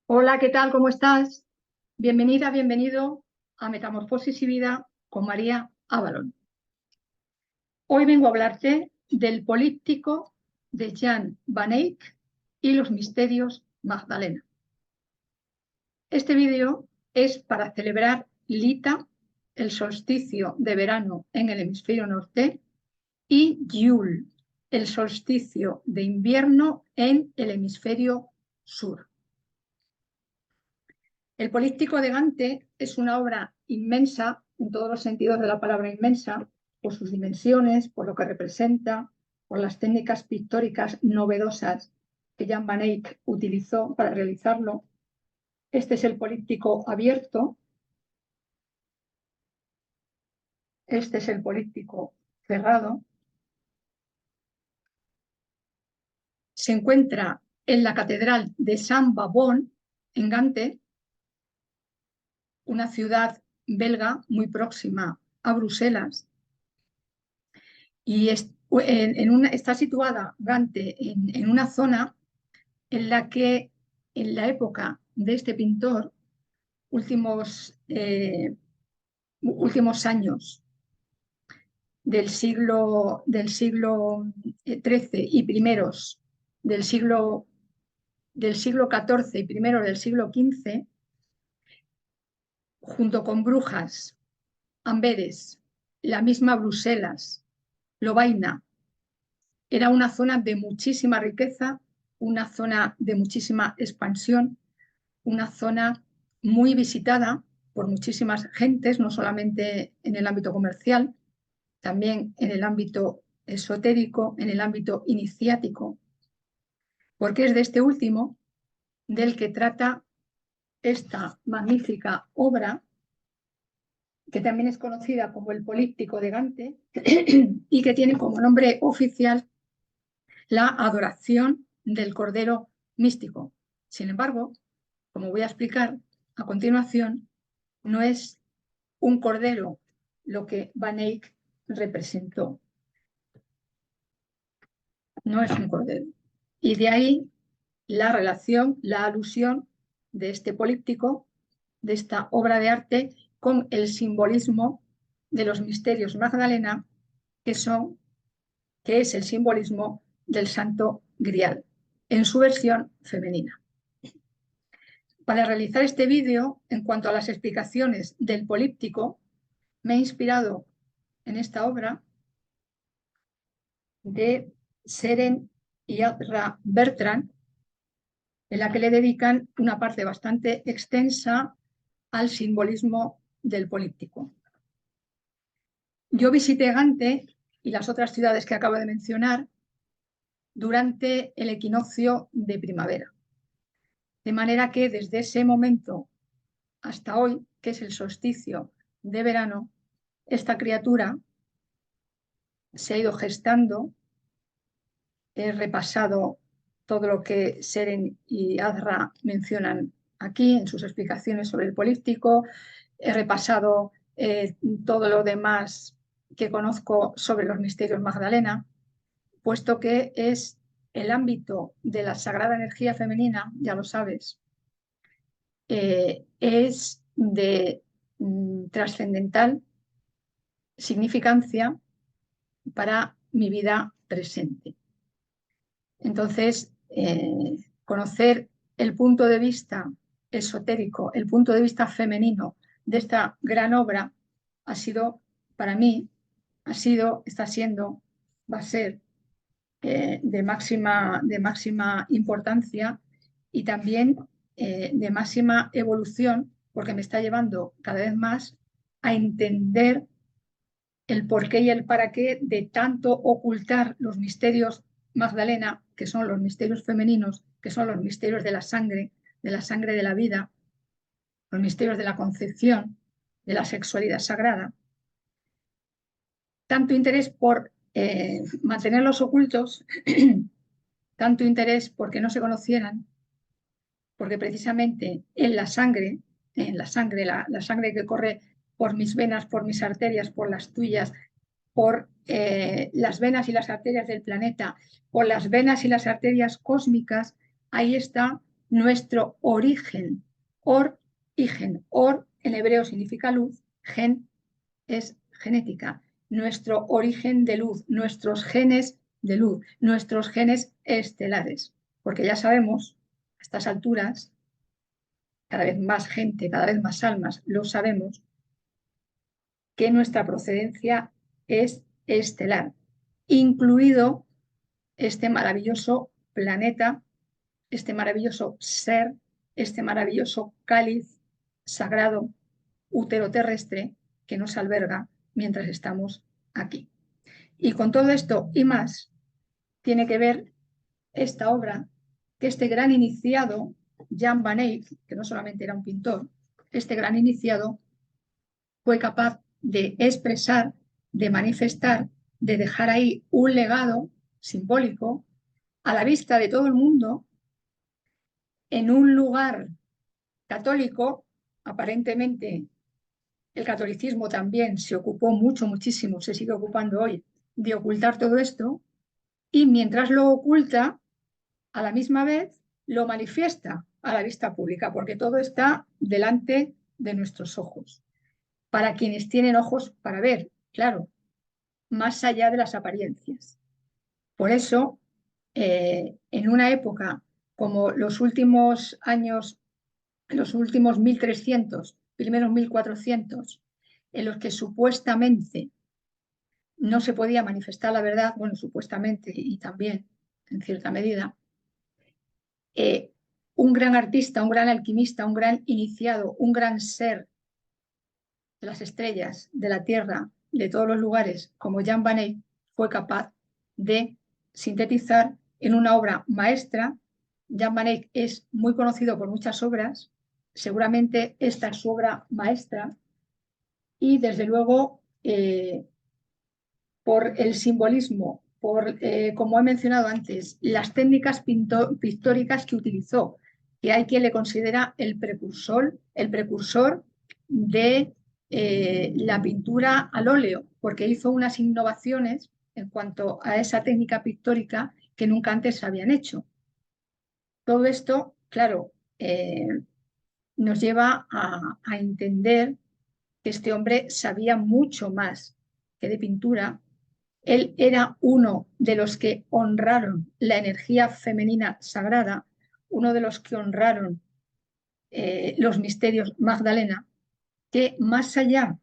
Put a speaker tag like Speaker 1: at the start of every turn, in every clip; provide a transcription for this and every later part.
Speaker 1: Hola, ¿qué tal? ¿Cómo estás? Bienvenida, bienvenido a Metamorfosis y Vida con María Avalon. Hoy vengo a hablarte del políptico de Jan van Eyck y los misterios Magdalena. Este vídeo es para celebrar Lita, el solsticio de verano en el hemisferio norte, y Yule, el solsticio de invierno en el hemisferio sur. El Políptico de Gante es una obra inmensa, en todos los sentidos de la palabra inmensa, por sus dimensiones, por lo que representa, por las técnicas pictóricas novedosas que Jan van Eyck utilizó para realizarlo. Este es el Políptico abierto, este es el Políptico cerrado. Se encuentra en la Catedral de Saint-Bavon, en Gante, una ciudad belga muy próxima a Bruselas, y está situada Gante en una zona en la que en la época de este pintor, últimos años del siglo XIII y primeros del siglo XIV y primero del siglo XV, junto con Brujas, Amberes, la misma Bruselas, Lovaina, era una zona de muchísima riqueza, una zona de muchísima expansión, una zona muy visitada por muchísimas gentes, no solamente en el ámbito comercial, también en el ámbito esotérico, en el ámbito iniciático, porque es de este último del que trata esta magnífica obra, que también es conocida como el Políptico de Gante y que tiene como nombre oficial la adoración del Cordero Místico. Sin embargo, como voy a explicar a continuación, no es un cordero lo que Van Eyck representó. No es un cordero. Y de ahí la relación, la alusión de este políptico, de esta obra de arte, con el simbolismo de los misterios Magdalena, que es el simbolismo del Santo Grial, en su versión femenina. Para realizar este vídeo, en cuanto a las explicaciones del políptico, me he inspirado en esta obra de Seren y Adra Bertrand, en la que le dedican una parte bastante extensa al simbolismo del políptico. Yo visité Gante y las otras ciudades que acabo de mencionar durante el equinoccio de primavera. De manera que desde ese momento hasta hoy, que es el solsticio de verano, esta criatura se ha ido gestando. He repasado todo lo que Seren y Adra mencionan aquí en sus explicaciones sobre el políptico. He repasado todo lo demás que conozco sobre los misterios Magdalena, puesto que es el ámbito de la sagrada energía femenina, ya lo sabes, es de trascendental significancia para mi vida presente. Entonces, conocer el punto de vista esotérico, el punto de vista femenino de esta gran obra ha sido, para mí, está siendo, va a ser de máxima importancia y también de máxima evolución, porque me está llevando cada vez más a entender el por qué y el para qué de tanto ocultar los misterios Magdalena, que son los misterios femeninos, que son los misterios de la sangre de la vida, los misterios de la concepción, de la sexualidad sagrada. Tanto interés por mantenerlos ocultos, tanto interés porque no se conocieran, porque precisamente en la sangre, la sangre que corre por mis venas, por mis arterias, por las tuyas, por las venas y las arterias del planeta, por las venas y las arterias cósmicas, ahí está nuestro origen. Or y gen. Or en hebreo significa luz, gen es genética. Nuestro origen de luz, nuestros genes de luz, nuestros genes estelares. Porque ya sabemos, a estas alturas, cada vez más gente, cada vez más almas, lo sabemos, que nuestra procedencia es estelar, incluido este maravilloso planeta, este maravilloso ser, este maravilloso cáliz sagrado, útero terrestre, que nos alberga mientras estamos aquí. Y con todo esto y más, tiene que ver esta obra que este gran iniciado, Jan van Eyck, que no solamente era un pintor, este gran iniciado fue capaz de expresar, de manifestar, de dejar ahí un legado simbólico a la vista de todo el mundo en un lugar católico. Aparentemente el catolicismo también se ocupó muchísimo, se sigue ocupando hoy, de ocultar todo esto, y mientras lo oculta, a la misma vez lo manifiesta a la vista pública, porque todo está delante de nuestros ojos. Para quienes tienen ojos para ver, claro, más allá de las apariencias. Por eso, en una época como los últimos años, los últimos 1300, primeros 1400, en los que supuestamente no se podía manifestar la verdad, bueno, supuestamente y también en cierta medida, un gran artista, un gran alquimista, un gran iniciado, un gran ser de las estrellas, de la Tierra, de todos los lugares, como Jan van Eyck, fue capaz de sintetizar en una obra maestra. Jan van Eyck es muy conocido por muchas obras, seguramente esta es su obra maestra, y desde luego por el simbolismo, por, como he mencionado antes, las técnicas pictóricas que utilizó, que hay quien le considera el precursor de la pintura al óleo, porque hizo unas innovaciones en cuanto a esa técnica pictórica que nunca antes se habían hecho. Todo esto, claro, nos lleva a entender que este hombre sabía mucho más que de pintura. Él era uno de los que honraron la energía femenina sagrada, uno de los que honraron los misterios Magdalena, que más allá,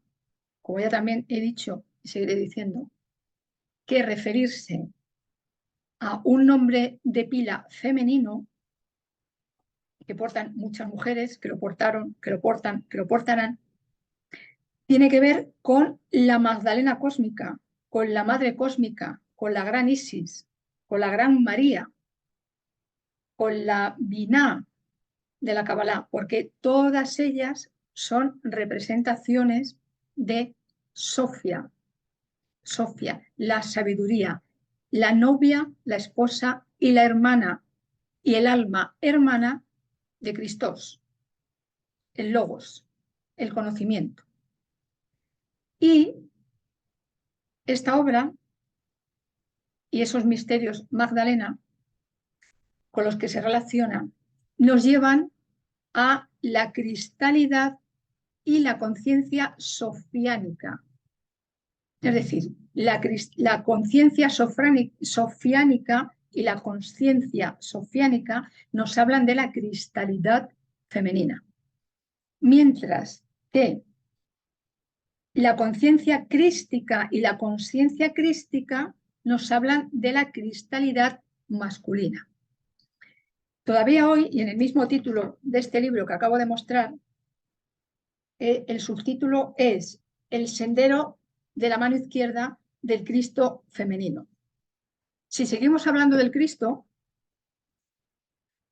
Speaker 1: como ya también he dicho y seguiré diciendo, que referirse a un nombre de pila femenino que portan muchas mujeres, que lo portaron, que lo portan, que lo portarán, tiene que ver con la Magdalena cósmica, con la Madre cósmica, con la gran Isis, con la gran María, con la Biná de la Kabbalah, porque todas ellas son representaciones de Sofía, Sofía, la sabiduría, la novia, la esposa y la hermana y el alma hermana de Cristo, el Logos, el conocimiento. Y esta obra y esos misterios Magdalena con los que se relaciona nos llevan a la cristalidad y la conciencia sofiánica. Es decir, la conciencia sofiánica y la conciencia sofiánica nos hablan de la cristalidad femenina. Mientras que la conciencia crística y la conciencia crística nos hablan de la cristalidad masculina. Todavía hoy, y en el mismo título de este libro que acabo de mostrar, el subtítulo es El sendero de la mano izquierda del Cristo femenino. Si seguimos hablando del Cristo,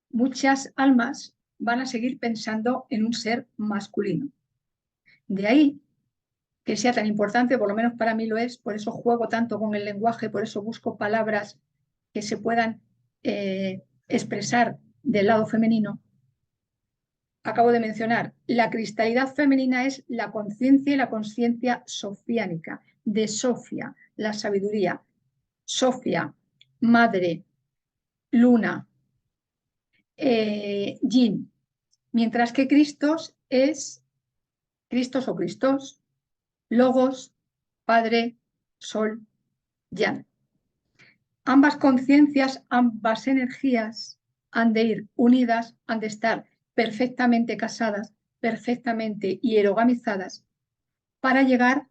Speaker 1: muchas almas van a seguir pensando en un ser masculino. De ahí que sea tan importante, por lo menos para mí lo es, por eso juego tanto con el lenguaje, por eso busco palabras que se puedan expresar del lado femenino. Acabo de mencionar, la cristalidad femenina es la conciencia y la consciencia sofiánica, de Sofía, la sabiduría. Sofía, madre, luna, yin, mientras que Cristos es Cristos o Cristos, Logos, Padre, Sol, Yang. Ambas conciencias, ambas energías han de ir unidas, han de estar perfectamente casadas, perfectamente hierogamizadas, para llegar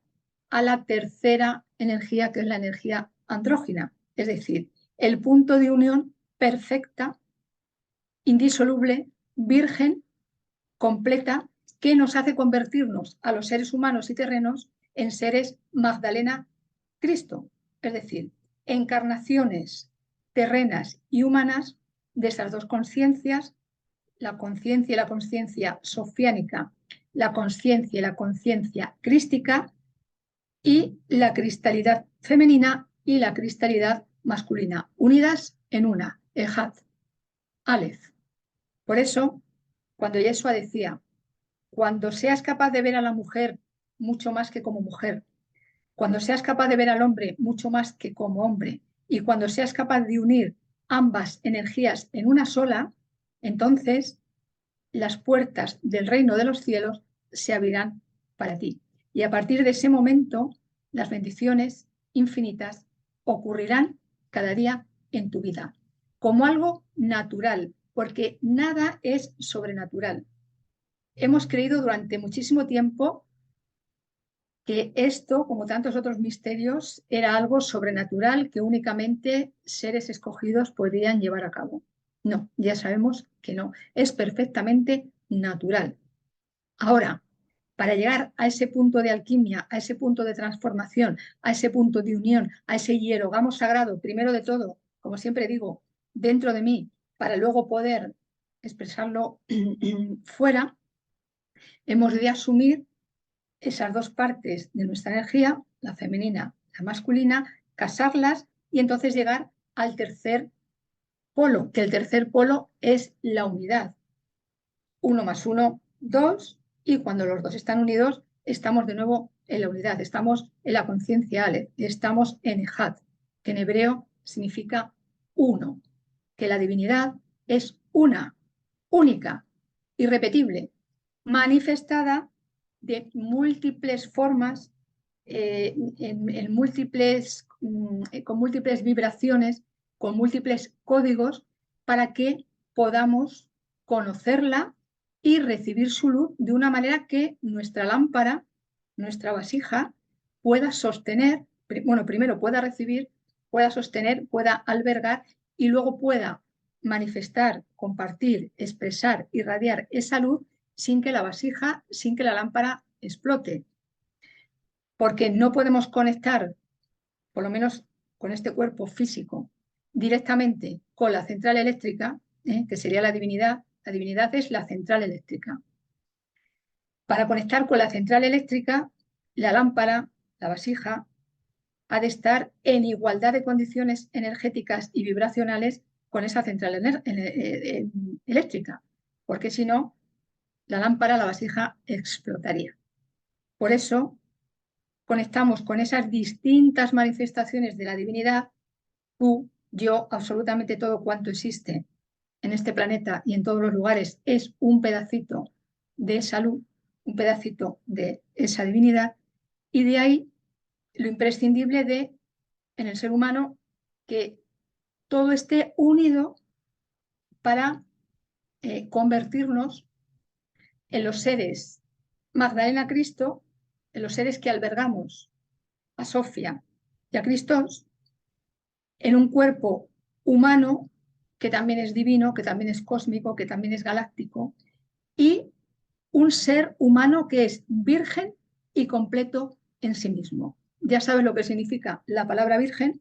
Speaker 1: a la tercera energía, que es la energía andrógina, es decir, el punto de unión perfecta, indisoluble, virgen, completa, que nos hace convertirnos a los seres humanos y terrenos en seres Magdalena Cristo, es decir, encarnaciones terrenas y humanas de esas dos conciencias, la conciencia y la conciencia sofiánica, la conciencia y la conciencia crística, y la cristalidad femenina y la cristalidad masculina, unidas en una, Ejad, Aleph. Por eso, cuando Yeshua decía, cuando seas capaz de ver a la mujer mucho más que como mujer, cuando seas capaz de ver al hombre mucho más que como hombre, y cuando seas capaz de unir ambas energías en una sola, entonces las puertas del reino de los cielos se abrirán para ti. Y a partir de ese momento, las bendiciones infinitas ocurrirán cada día en tu vida, como algo natural, porque nada es sobrenatural. Hemos creído durante muchísimo tiempo que esto, como tantos otros misterios, era algo sobrenatural que únicamente seres escogidos podrían llevar a cabo. No, ya sabemos que no, es perfectamente natural. Ahora, para llegar a ese punto de alquimia, a ese punto de transformación, a ese punto de unión, a ese hierogamo sagrado, primero de todo, como siempre digo, dentro de mí, para luego poder expresarlo fuera, hemos de asumir esas dos partes de nuestra energía, la femenina, la masculina, casarlas y entonces llegar al tercer polo, que el tercer polo es la unidad. 1 más 1, 2, y cuando los dos están unidos, estamos de nuevo en la unidad, estamos en la conciencia Aleph, estamos en Ejad, que en hebreo significa uno, que la divinidad es una, única, irrepetible, manifestada de múltiples formas, en múltiples, con múltiples vibraciones, con múltiples códigos, para que podamos conocerla y recibir su luz de una manera que nuestra lámpara, nuestra vasija, pueda sostener, bueno, primero pueda recibir, pueda sostener, pueda albergar y luego pueda manifestar, compartir, expresar, irradiar esa luz sin que la vasija, sin que la lámpara explote. Porque no podemos conectar, por lo menos con este cuerpo físico, directamente con la central eléctrica, que sería la divinidad. La divinidad es la central eléctrica. Para conectar con la central eléctrica, la lámpara, la vasija, ha de estar en igualdad de condiciones energéticas y vibracionales con esa central eléctrica, porque si no, la lámpara, la vasija, explotaría. Por eso, conectamos con esas distintas manifestaciones de la divinidad, tú, yo, absolutamente todo cuanto existe en este planeta y en todos los lugares es un pedacito de esa luz, un pedacito de esa divinidad, y de ahí lo imprescindible de, en el ser humano, que todo esté unido para convertirnos en los seres Magdalena Cristo, en los seres que albergamos a Sofía y a Cristos, en un cuerpo humano que también es divino, que también es cósmico, que también es galáctico, y un ser humano que es virgen y completo en sí mismo. Ya sabes lo que significa la palabra virgen,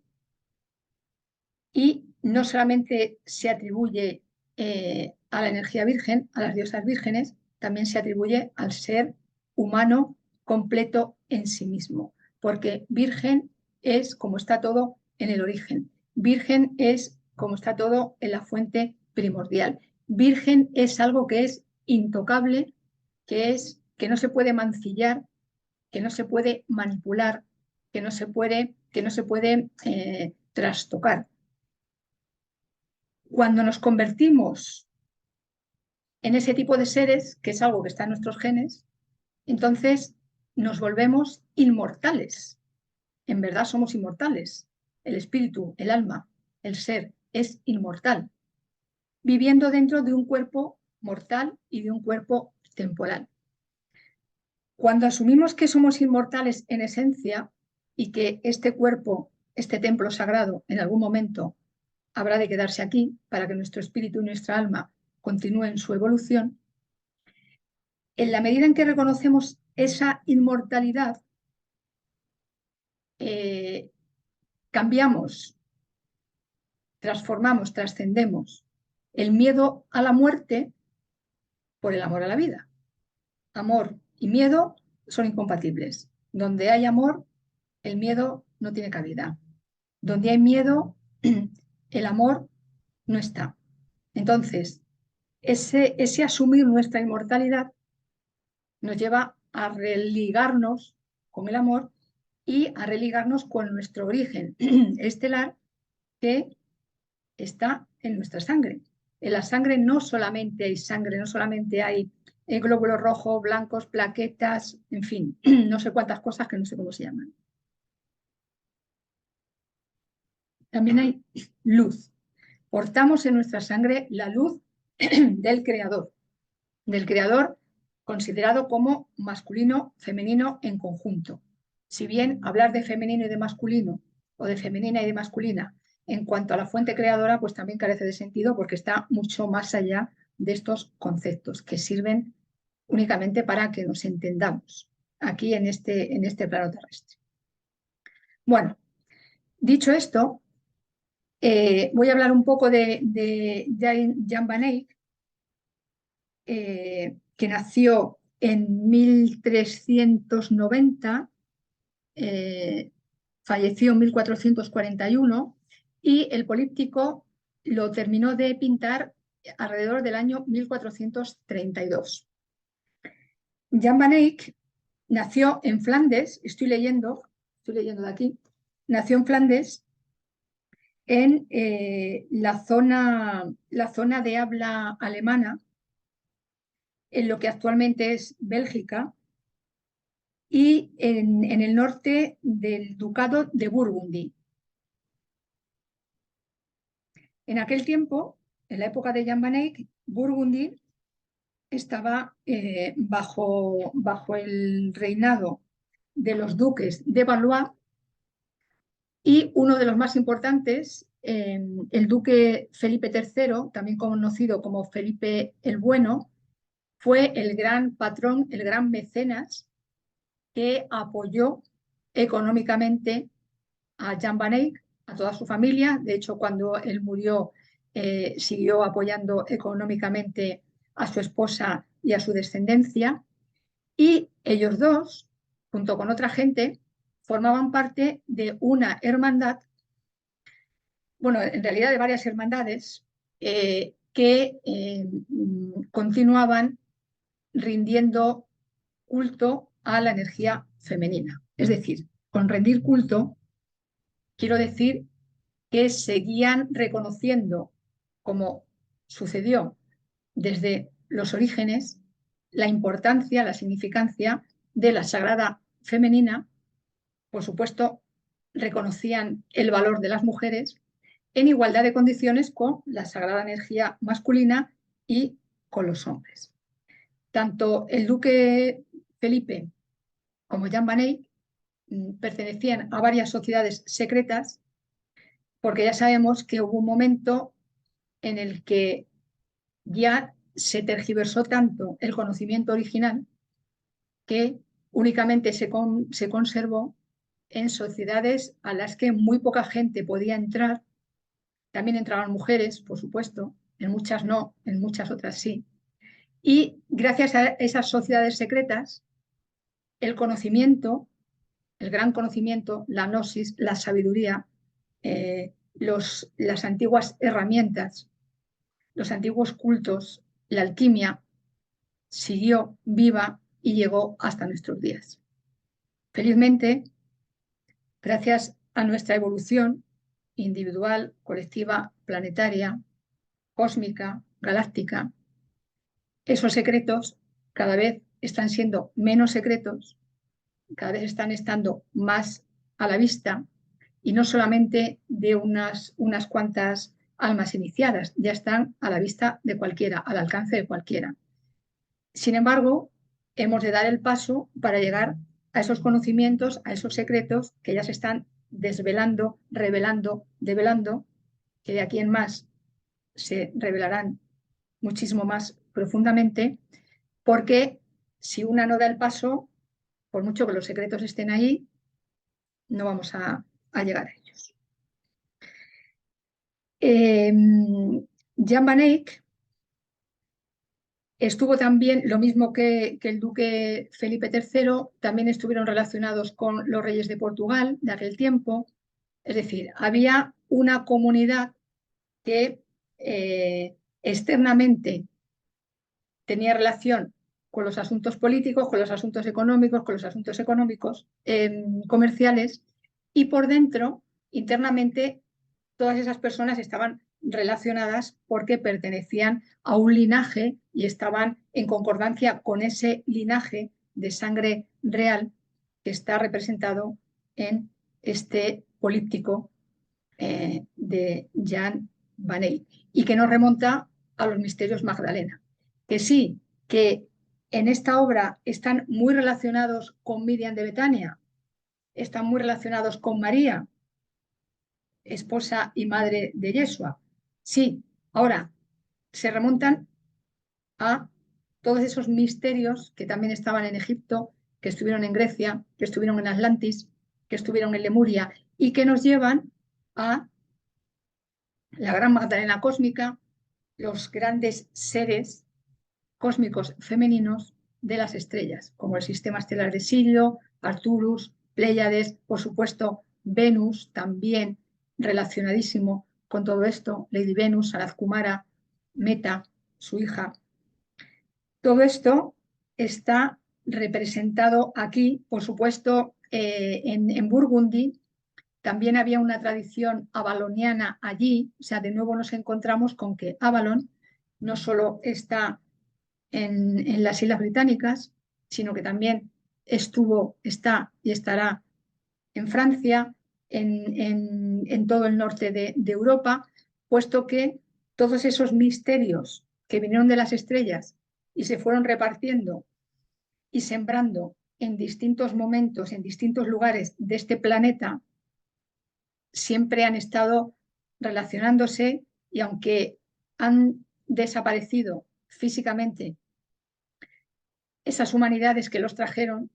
Speaker 1: y no solamente se atribuye a la energía virgen, a las diosas vírgenes, también se atribuye al ser humano completo en sí mismo, porque virgen es como está todo en el origen, virgen es como está todo en la fuente primordial, virgen es algo que es intocable, que no se puede mancillar, que no se puede manipular, que no se puede trastocar. Cuando nos convertimos en ese tipo de seres, que es algo que está en nuestros genes, entonces nos volvemos inmortales. En verdad somos inmortales. El espíritu, el alma, el ser es inmortal, viviendo dentro de un cuerpo mortal y de un cuerpo temporal. Cuando asumimos que somos inmortales en esencia y que este cuerpo, este templo sagrado, en algún momento habrá de quedarse aquí para que nuestro espíritu y nuestra alma continúen su evolución, en la medida en que reconocemos esa inmortalidad, cambiamos, transformamos, trascendemos el miedo a la muerte por el amor a la vida. Amor y miedo son incompatibles. Donde hay amor, el miedo no tiene cabida. Donde hay miedo, el amor no está. Entonces, ese asumir nuestra inmortalidad nos lleva a religarnos con el amor y a religarnos con nuestro origen estelar que está en nuestra sangre. En la sangre no solamente hay sangre, no solamente hay glóbulos rojos, blancos, plaquetas, en fin, no sé cuántas cosas que no sé cómo se llaman. También hay luz. Portamos en nuestra sangre la luz del creador considerado como masculino, femenino en conjunto. Si bien hablar de femenino y de masculino, o de femenina y de masculina, en cuanto a la fuente creadora, pues también carece de sentido porque está mucho más allá de estos conceptos que sirven únicamente para que nos entendamos aquí en este plano terrestre. Bueno, dicho esto, voy a hablar un poco de Jan van Eyck, que nació en 1390, falleció en 1441 y el políptico lo terminó de pintar alrededor del año 1432. Jan van Eyck nació en Flandes, estoy leyendo de aquí, nació en Flandes, en la zona de habla alemana, en lo que actualmente es Bélgica, y en el norte del Ducado de Burgundy. En aquel tiempo, en la época de Jan van Eyck, Burgundy estaba bajo el reinado de los duques de Valois, y uno de los más importantes, el duque Felipe III, también conocido como Felipe el Bueno, fue el gran patrón, el gran mecenas que apoyó económicamente a Jan van Eyck, a toda su familia. De hecho, cuando él murió, siguió apoyando económicamente a su esposa y a su descendencia. Y ellos dos, junto con otra gente, formaban parte de una hermandad, bueno, en realidad de varias hermandades, que continuaban rindiendo culto a la energía femenina. Es decir, con rendir culto quiero decir que seguían reconociendo, como sucedió desde los orígenes, la importancia, la significancia de la sagrada femenina. Por supuesto, reconocían el valor de las mujeres en igualdad de condiciones con la sagrada energía masculina y con los hombres. Tanto el duque Felipe como Jan van Eyck pertenecían a varias sociedades secretas, porque ya sabemos que hubo un momento en el que ya se tergiversó tanto el conocimiento original que únicamente se conservó en sociedades a las que muy poca gente podía entrar. También entraban mujeres, por supuesto, en muchas no, en muchas otras sí. Y gracias a esas sociedades secretas, el conocimiento, el gran conocimiento, la gnosis, la sabiduría, las antiguas herramientas, los antiguos cultos, la alquimia, siguió viva y llegó hasta nuestros días. Felizmente, gracias a nuestra evolución individual, colectiva, planetaria, cósmica, galáctica, esos secretos cada vez están siendo menos secretos, cada vez están estando más a la vista, y no solamente de unas cuantas almas iniciadas, ya están a la vista de cualquiera, al alcance de cualquiera. Sin embargo, hemos de dar el paso para llegar a esos conocimientos, a esos secretos que ya se están desvelando, revelando, develando, que de aquí en más se revelarán muchísimo más profundamente, porque si una no da el paso, por mucho que los secretos estén ahí, no vamos a llegar a ellos. Jan van Eyck estuvo también, lo mismo que el duque Felipe III, también estuvieron relacionados con los reyes de Portugal de aquel tiempo. Es decir, había una comunidad que externamente tenía relación con los asuntos políticos, con los asuntos económicos, comerciales, y por dentro, internamente, todas esas personas estaban relacionadas porque pertenecían a un linaje y estaban en concordancia con ese linaje de sangre real que está representado en este políptico de Jan van Eyck, y que nos remonta a los misterios Magdalena. Que sí, que en esta obra están muy relacionados con Miriam de Betania, están muy relacionados con María, esposa y madre de Yeshua. Sí, ahora se remontan a todos esos misterios que también estaban en Egipto, que estuvieron en Grecia, que estuvieron en Atlantis, que estuvieron en Lemuria, y que nos llevan a la gran Magdalena cósmica, los grandes seres cósmicos femeninos de las estrellas, como el sistema estelar de Sirio, Arcturus, Pléyades, por supuesto, Venus, también relacionadísimo con todo esto, Lady Venus, Saraz Kumara, Meta, su hija. Todo esto está representado aquí, por supuesto, en Burgundy. También había una tradición avaloniana allí, o sea, de nuevo nos encontramos con que Avalon no solo está en las Islas Británicas, sino que también está y estará en Francia, en todo el norte de Europa, puesto que todos esos misterios que vinieron de las estrellas y se fueron repartiendo y sembrando en distintos momentos, en distintos lugares de este planeta, siempre han estado relacionándose, y aunque han desaparecido físicamente esas humanidades que los trajeron,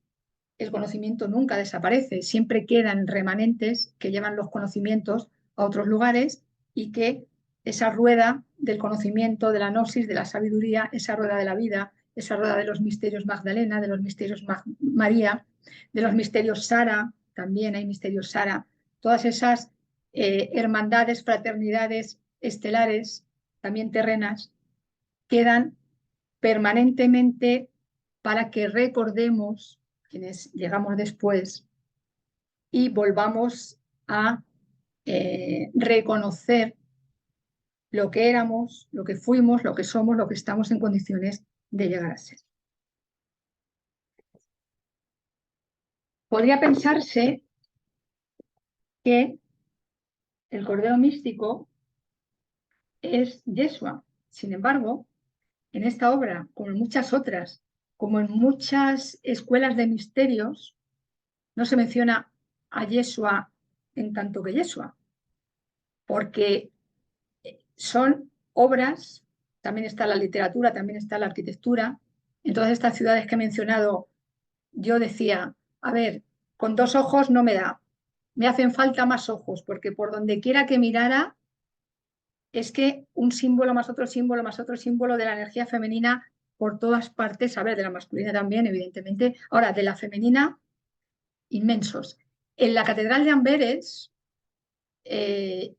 Speaker 1: el conocimiento nunca desaparece, siempre quedan remanentes que llevan los conocimientos a otros lugares, y que esa rueda del conocimiento, de la gnosis, de la sabiduría, esa rueda de la vida, esa rueda de los misterios Magdalena, de los misterios María, de los misterios Sara, también hay misterios Sara, todas esas hermandades, fraternidades estelares, también terrenas, quedan permanentemente para que recordemos, quienes llegamos después, y volvamos a reconocer lo que éramos, lo que fuimos, lo que somos, lo que estamos en condiciones de llegar a ser. Podría pensarse que el Cordero Místico es Yeshua. Sin embargo, en esta obra, como en muchas otras, como en muchas escuelas de misterios, no se menciona a Yeshua en tanto que Yeshua, porque son obras, también está la literatura, también está la arquitectura. En todas estas ciudades que he mencionado, yo decía, a ver, con 2 ojos no me da, me hacen falta más ojos, porque por donde quiera que mirara, es que un símbolo más otro símbolo más otro símbolo de la energía femenina por todas partes, a ver, de la masculina también, evidentemente. Ahora, de la femenina, inmensos. En la Catedral de Amberes,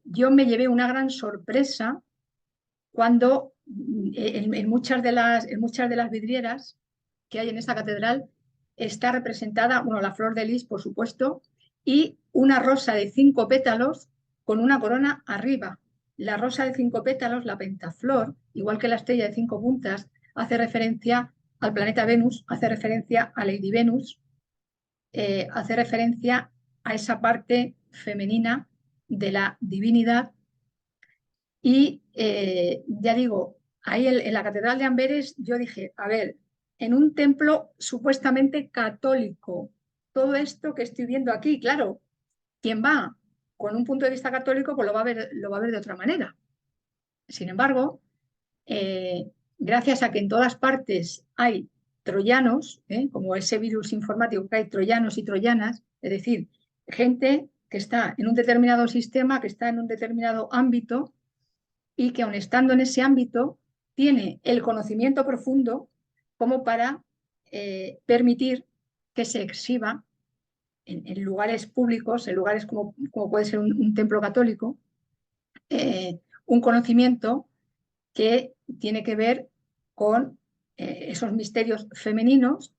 Speaker 1: yo me llevé una gran sorpresa cuando en muchas de las vidrieras que hay en esta catedral está representada, bueno, la flor de lis, por supuesto, y una rosa de 5 pétalos con una corona arriba. La rosa de 5 pétalos, la pentaflor, igual que la estrella de 5 puntas, hace referencia al planeta Venus, hace referencia a Lady Venus, hace referencia a esa parte femenina de la divinidad. Y ya digo, ahí en la Catedral de Amberes yo dije, a ver, en un templo supuestamente católico, todo esto que estoy viendo aquí, claro, quien va con un punto de vista católico pues lo va a ver de otra manera. Sin embargo, gracias a que en todas partes hay troyanos, como ese virus informático que hay troyanos y troyanas, es decir, gente que está en un determinado sistema, que está en un determinado ámbito y que aun estando en ese ámbito tiene el conocimiento profundo como para permitir que se exhiba en lugares públicos, en lugares como puede ser un templo católico, un conocimiento que tiene que ver con esos misterios femeninos,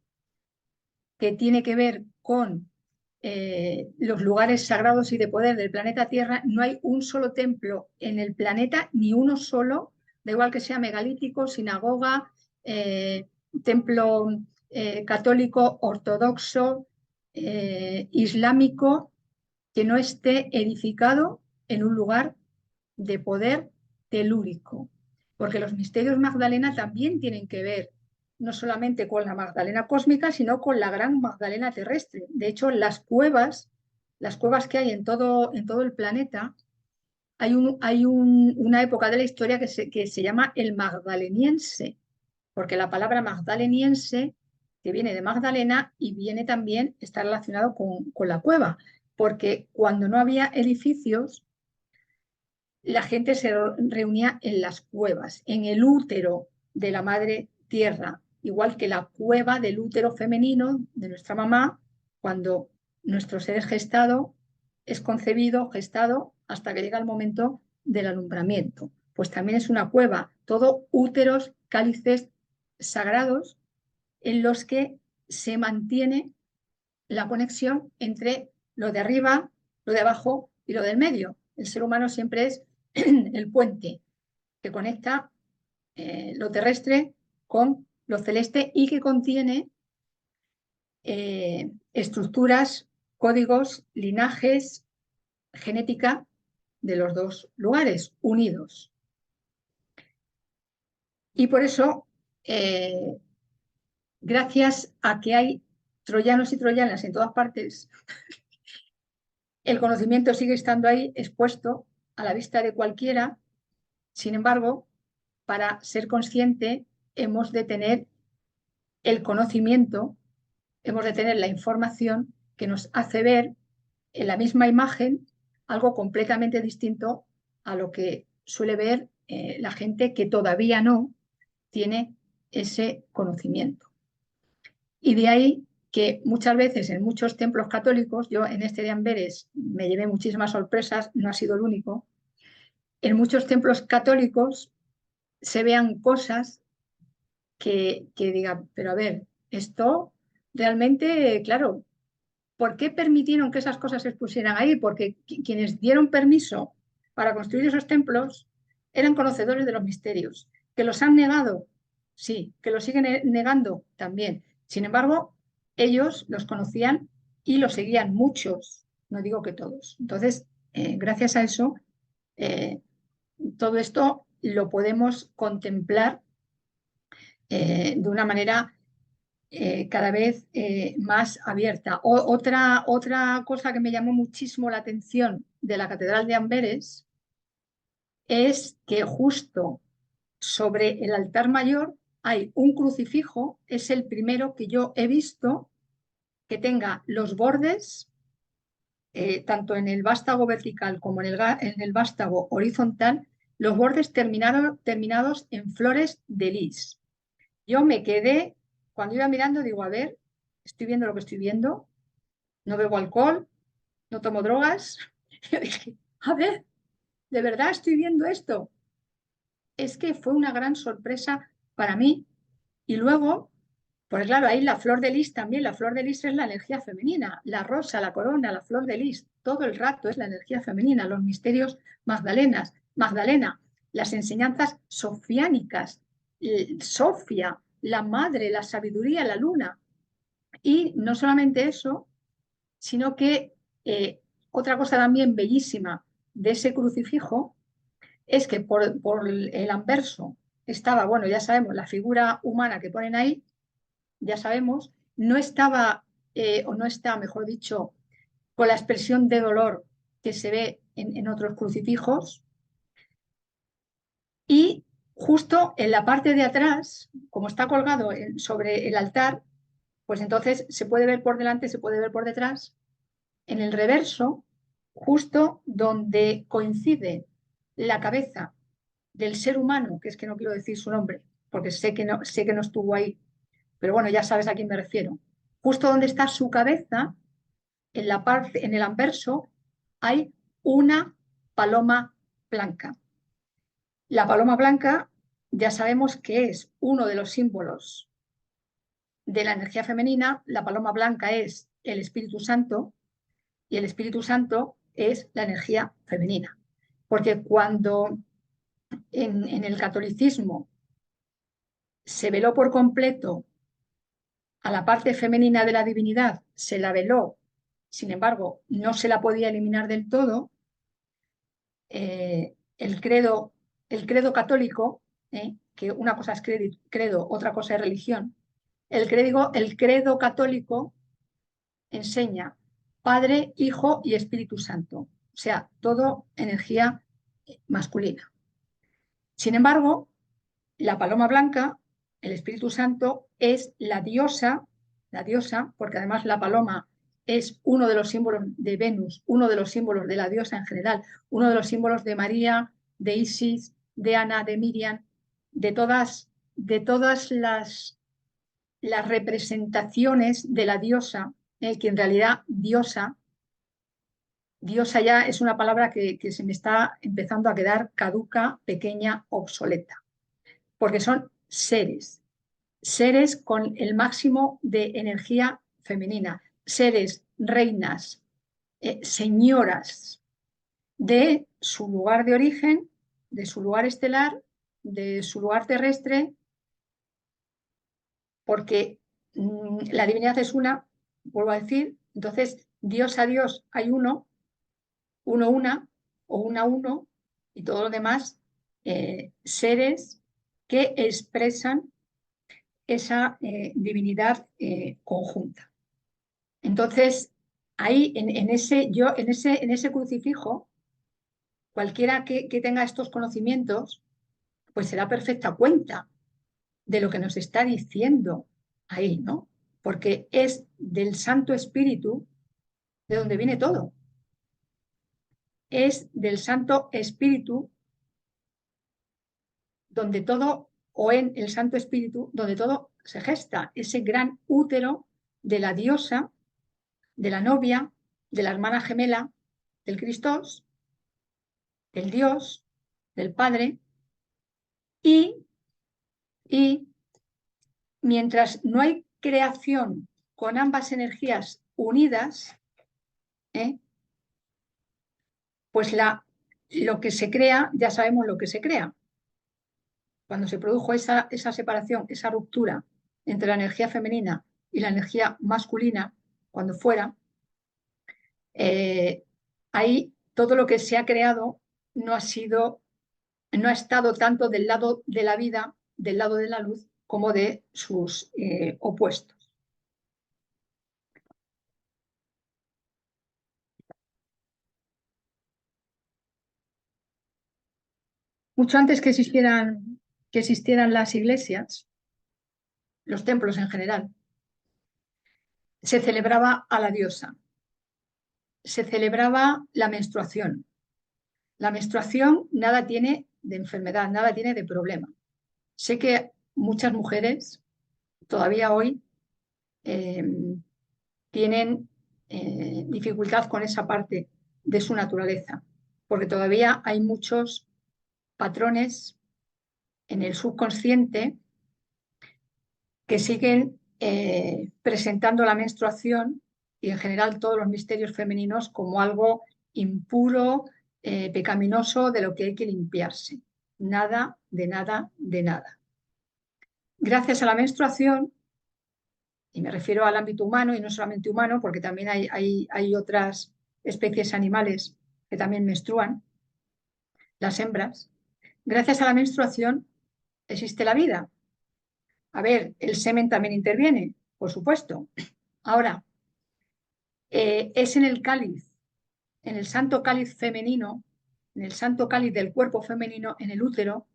Speaker 1: que tiene que ver con los lugares sagrados y de poder del planeta Tierra. No hay un solo templo en el planeta, ni uno solo, da igual que sea megalítico, sinagoga, templo católico, ortodoxo, islámico, que no esté edificado en un lugar de poder telúrico. Porque los misterios Magdalena también tienen que ver no solamente con la Magdalena cósmica, sino con la gran Magdalena terrestre. De hecho, las cuevas que hay en todo el planeta, hay una época de la historia que se llama el magdaleniense, porque la palabra magdaleniense, que viene de Magdalena y viene también, está relacionado con la cueva, porque cuando no había edificios, la gente se reunía en las cuevas, en el útero de la madre tierra, igual que la cueva del útero femenino de nuestra mamá, cuando nuestro ser es gestado, es concebido, gestado, hasta que llega el momento del alumbramiento. Pues también es una cueva, todo úteros, cálices sagrados en los que se mantiene la conexión entre lo de arriba, lo de abajo y lo del medio. El ser humano siempre es el puente que conecta lo terrestre con lo celeste y que contiene estructuras, códigos, linajes, genética de los dos lugares unidos. Y por eso, gracias a que hay troyanos y troyanas en todas partes, el conocimiento sigue estando ahí expuesto a la vista de cualquiera. Sin embargo, para ser consciente hemos de tener el conocimiento, hemos de tener la información que nos hace ver en la misma imagen algo completamente distinto a lo que suele ver la gente que todavía no tiene ese conocimiento. Y de ahí que muchas veces en muchos templos católicos, yo en este de Amberes me llevé muchísimas sorpresas, no ha sido el único, en muchos templos católicos se vean cosas que digan, pero a ver, esto realmente, claro, ¿por qué permitieron que esas cosas se expusieran ahí? Porque quienes dieron permiso para construir esos templos eran conocedores de los misterios. ¿Que los han negado? Sí. ¿Que los siguen negando? También. Sin embargo, ellos los conocían y los seguían muchos, no digo que todos. Entonces, gracias a eso, todo esto lo podemos contemplar de una manera cada vez más abierta. Otra cosa que me llamó muchísimo la atención de la Catedral de Amberes es que justo sobre el altar mayor hay un crucifijo, es el primero que yo he visto que tenga los bordes, tanto en el vástago vertical como en el vástago horizontal, los bordes terminados en flores de lis. Yo me quedé, cuando iba mirando, digo, a ver, estoy viendo lo que estoy viendo, no bebo alcohol, no tomo drogas. Yo dije, a ver, ¿de verdad estoy viendo esto? Es que fue una gran sorpresa para mí. Y luego, pues claro, ahí la flor de lis también, la flor de lis es la energía femenina, la rosa, la corona, la flor de lis, todo el rato es la energía femenina, los misterios Magdalena, las enseñanzas sofiánicas, Sofía, la madre, la sabiduría, la luna. Y no solamente eso, sino que otra cosa también bellísima de ese crucifijo es que por el anverso estaba, bueno, ya sabemos, la figura humana que ponen ahí, ya sabemos, no estaba, o no está, mejor dicho, con la expresión de dolor que se ve en otros crucifijos. Y justo en la parte de atrás, como está colgado sobre el altar, pues entonces se puede ver por delante, se puede ver por detrás. En el reverso, justo donde coincide la cabeza del ser humano, que es que no quiero decir su nombre, porque sé que no estuvo ahí, pero bueno, ya sabes a quién me refiero. Justo donde está su cabeza, en la parte, en el anverso, hay una paloma blanca. La paloma blanca ya sabemos que es uno de los símbolos de la energía femenina. La paloma blanca es el Espíritu Santo y el Espíritu Santo es la energía femenina. Porque cuando en el catolicismo se veló por completo a la parte femenina de la divinidad, se la veló, sin embargo, no se la podía eliminar del todo, el credo católico, que una cosa es credo, otra cosa es religión, el credo católico enseña Padre, Hijo y Espíritu Santo, o sea, todo energía masculina. Sin embargo, la paloma blanca, el Espíritu Santo, es la diosa, porque además la paloma es uno de los símbolos de Venus, uno de los símbolos de la diosa en general, uno de los símbolos de María, de Isis, de Ana, de Miriam, de todas las representaciones de la diosa, que en realidad diosa ya es una palabra que se me está empezando a quedar caduca, pequeña, obsoleta, porque son seres con el máximo de energía femenina, seres, reinas, señoras de su lugar de origen, de su lugar estelar, de su lugar terrestre, porque la divinidad es una, vuelvo a decir, entonces Dios a Dios hay uno, una o uno, y todo lo demás seres que expresan esa divinidad conjunta. Entonces, ahí en ese crucifijo, cualquiera que tenga estos conocimientos, pues se da perfecta cuenta de lo que nos está diciendo ahí, ¿no? Porque es del Santo Espíritu de donde viene todo. Es del Santo Espíritu donde todo, o en el Santo Espíritu, donde todo se gesta, ese gran útero de la diosa, de la novia, de la hermana gemela, del Cristo, del Dios, del Padre, y, y mientras no hay creación con ambas energías unidas, pues lo que se crea, ya sabemos lo que se crea. Cuando se produjo esa separación, esa ruptura entre la energía femenina y la energía masculina, cuando fuera, ahí todo lo que se ha creado no ha estado tanto del lado de la vida, del lado de la luz, como de sus opuestos. Mucho antes que existieran las iglesias, los templos en general, se celebraba a la diosa, se celebraba la menstruación. La menstruación nada tiene de enfermedad, nada tiene de problema. Sé que muchas mujeres todavía hoy eh, tienen dificultad con esa parte de su naturaleza, porque todavía hay muchos patrones en el subconsciente que siguen presentando la menstruación y en general todos los misterios femeninos como algo impuro, pecaminoso, de lo que hay que limpiarse. Nada, de nada, de nada. gracias a la menstruación, y me refiero al ámbito humano y no solamente humano, porque también hay otras especies animales que también menstruan, las hembras, gracias a la menstruación existe la vida. A ver, el semen también interviene, por supuesto. Ahora, es en el cáliz, en el santo cáliz femenino, en el santo cáliz del cuerpo femenino, en el útero,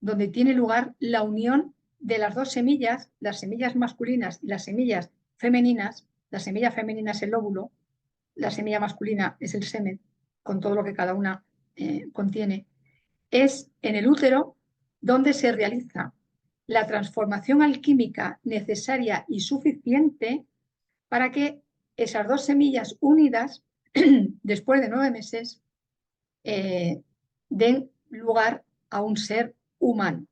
Speaker 1: donde tiene lugar la unión de las dos semillas, las semillas masculinas y las semillas femeninas. La semilla femenina es el óvulo, la semilla masculina es el semen, con todo lo que cada una contiene. Es en el útero donde se realiza la transformación alquímica necesaria y suficiente para que esas dos semillas unidas, después de 9 meses, den lugar a un ser humano.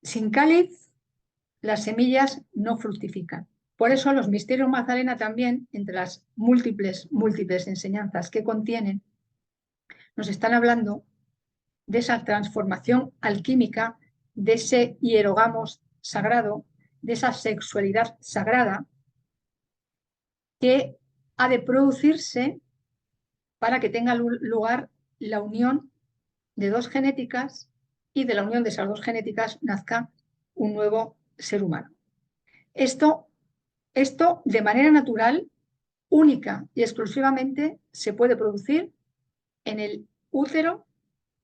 Speaker 1: Sin cáliz, las semillas no fructifican. Por eso los misterios Magdalena también, entre las múltiples enseñanzas que contienen, nos están hablando de esa transformación alquímica, de ese hierogamos sagrado, de esa sexualidad sagrada que ha de producirse para que tenga lugar la unión de dos genéticas y de la unión de esas dos genéticas nazca un nuevo ser humano. Esto de manera natural, única y exclusivamente, se puede producir en el útero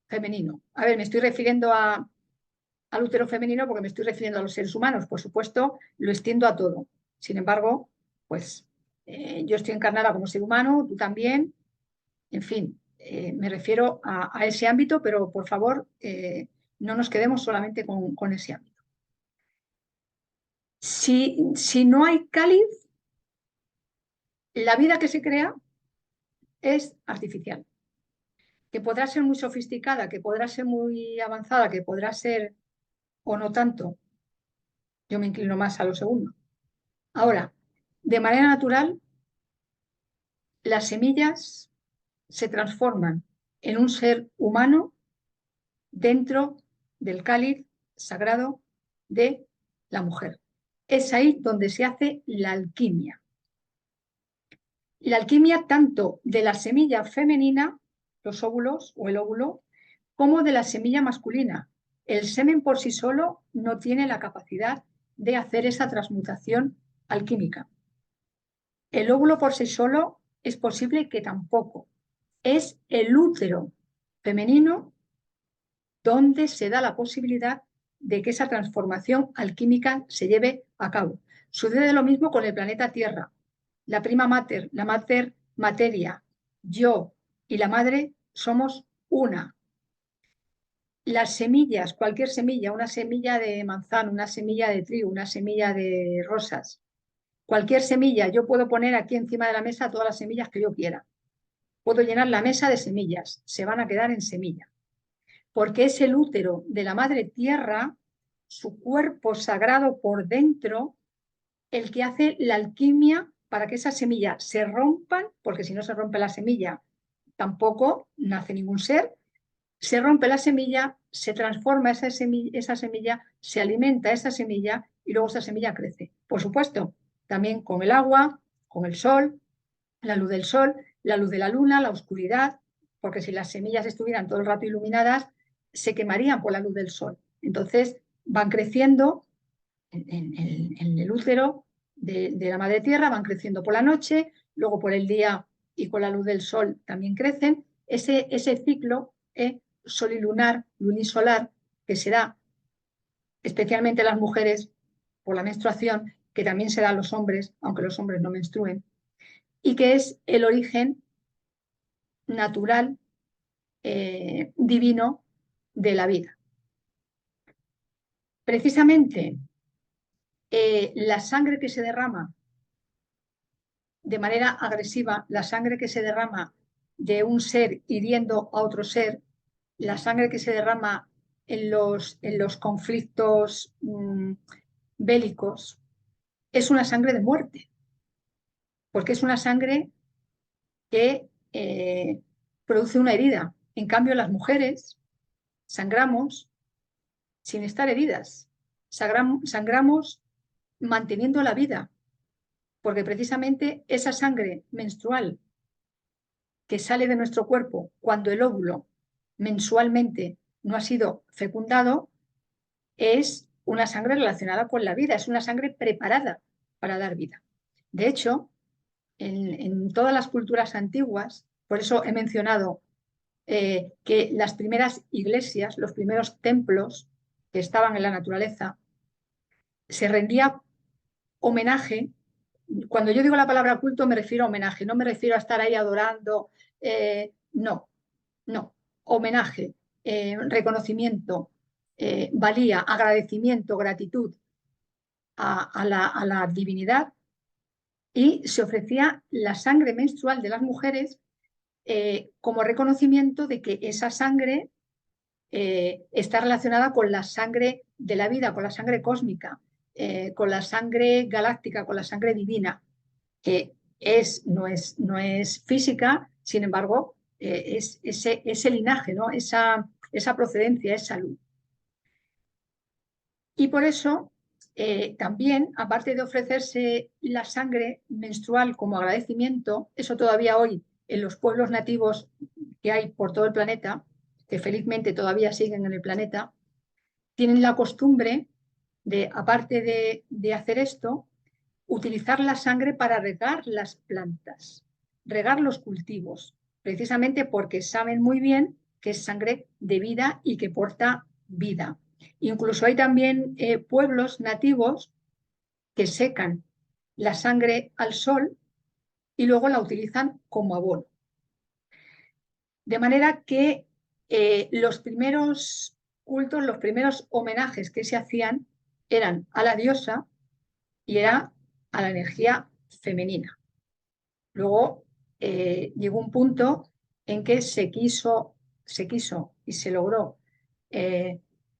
Speaker 1: femenino. A ver, me estoy refiriendo al útero femenino porque me estoy refiriendo a los seres humanos. Por supuesto, lo extiendo a todo. Sin embargo, pues yo estoy encarnada como ser humano, tú también. En fin, me refiero a ese ámbito, pero por favor, no nos quedemos solamente con ese ámbito. Si no hay cáliz, la vida que se crea es artificial, que podrá ser muy sofisticada, que podrá ser muy avanzada, que podrá ser o no tanto. Yo me inclino más a lo segundo. Ahora, de manera natural, las semillas se transforman en un ser humano dentro del cáliz sagrado de la mujer. Es ahí donde se hace la alquimia. La alquimia tanto de la semilla femenina, los óvulos o el óvulo, como de la semilla masculina. El semen por sí solo no tiene la capacidad de hacer esa transmutación alquímica. El óvulo por sí solo es posible que tampoco. Es el útero femenino donde se da la posibilidad de que esa transformación alquímica se lleve a cabo. Sucede lo mismo con el planeta Tierra. La prima mater, la mater materia, yo y la madre somos una. Las semillas, cualquier semilla, una semilla de manzano, una semilla de trigo, una semilla de rosas, cualquier semilla, yo puedo poner aquí encima de la mesa todas las semillas que yo quiera. Puedo llenar la mesa de semillas, se van a quedar en semilla. Porque es el útero de la madre tierra, su cuerpo sagrado por dentro, el que hace la alquimia para que esas semillas se rompan, porque si no se rompe la semilla, tampoco nace ningún ser. Se rompe la semilla, se transforma esa semilla, se alimenta esa semilla y luego esa semilla crece. Por supuesto, también con el agua, con el sol, la luz del sol, la luz de la luna, la oscuridad, porque si las semillas estuvieran todo el rato iluminadas, se quemarían por la luz del sol. Entonces van creciendo en el útero de la madre tierra, van creciendo por la noche, luego por el día y con la luz del sol también crecen. Ese ciclo sol y lunar, lunisolar, que se da especialmente a las mujeres por la menstruación, que también se da a los hombres, aunque los hombres no menstruen, y que es el origen natural, divino de la vida. Precisamente la sangre que se derrama de manera agresiva, la sangre que se derrama de un ser hiriendo a otro ser, la sangre que se derrama en los conflictos bélicos, es una sangre de muerte, porque es una sangre que produce una herida. En cambio, las mujeres sangramos sin estar heridas, sangramos manteniendo la vida, porque precisamente esa sangre menstrual que sale de nuestro cuerpo cuando el óvulo mensualmente no ha sido fecundado es una sangre relacionada con la vida, es una sangre preparada para dar vida. De hecho, en todas las culturas antiguas, por eso he mencionado que las primeras iglesias, los primeros templos que estaban en la naturaleza, se rendía homenaje. Cuando yo digo la palabra culto me refiero a homenaje, no me refiero a estar ahí adorando, no, no, homenaje, reconocimiento, valía, agradecimiento, gratitud a la divinidad, y se ofrecía la sangre menstrual de las mujeres como reconocimiento de que esa sangre está relacionada con la sangre de la vida, con la sangre cósmica, con la sangre galáctica, con la sangre divina, que no es física, sin embargo, es ese linaje, ¿no? esa procedencia, esa luz. Y por eso también, aparte de ofrecerse la sangre menstrual como agradecimiento, eso todavía hoy en los pueblos nativos que hay por todo el planeta, que felizmente todavía siguen en el planeta, tienen la costumbre de, aparte de hacer esto, utilizar la sangre para regar las plantas, regar los cultivos, precisamente porque saben muy bien que es sangre de vida y que porta vida. Incluso hay también pueblos nativos que secan la sangre al sol y luego la utilizan como abono. De manera que los primeros cultos, los primeros homenajes que se hacían eran a la diosa y era a la energía femenina. Luego llegó un punto en que se quiso y se logró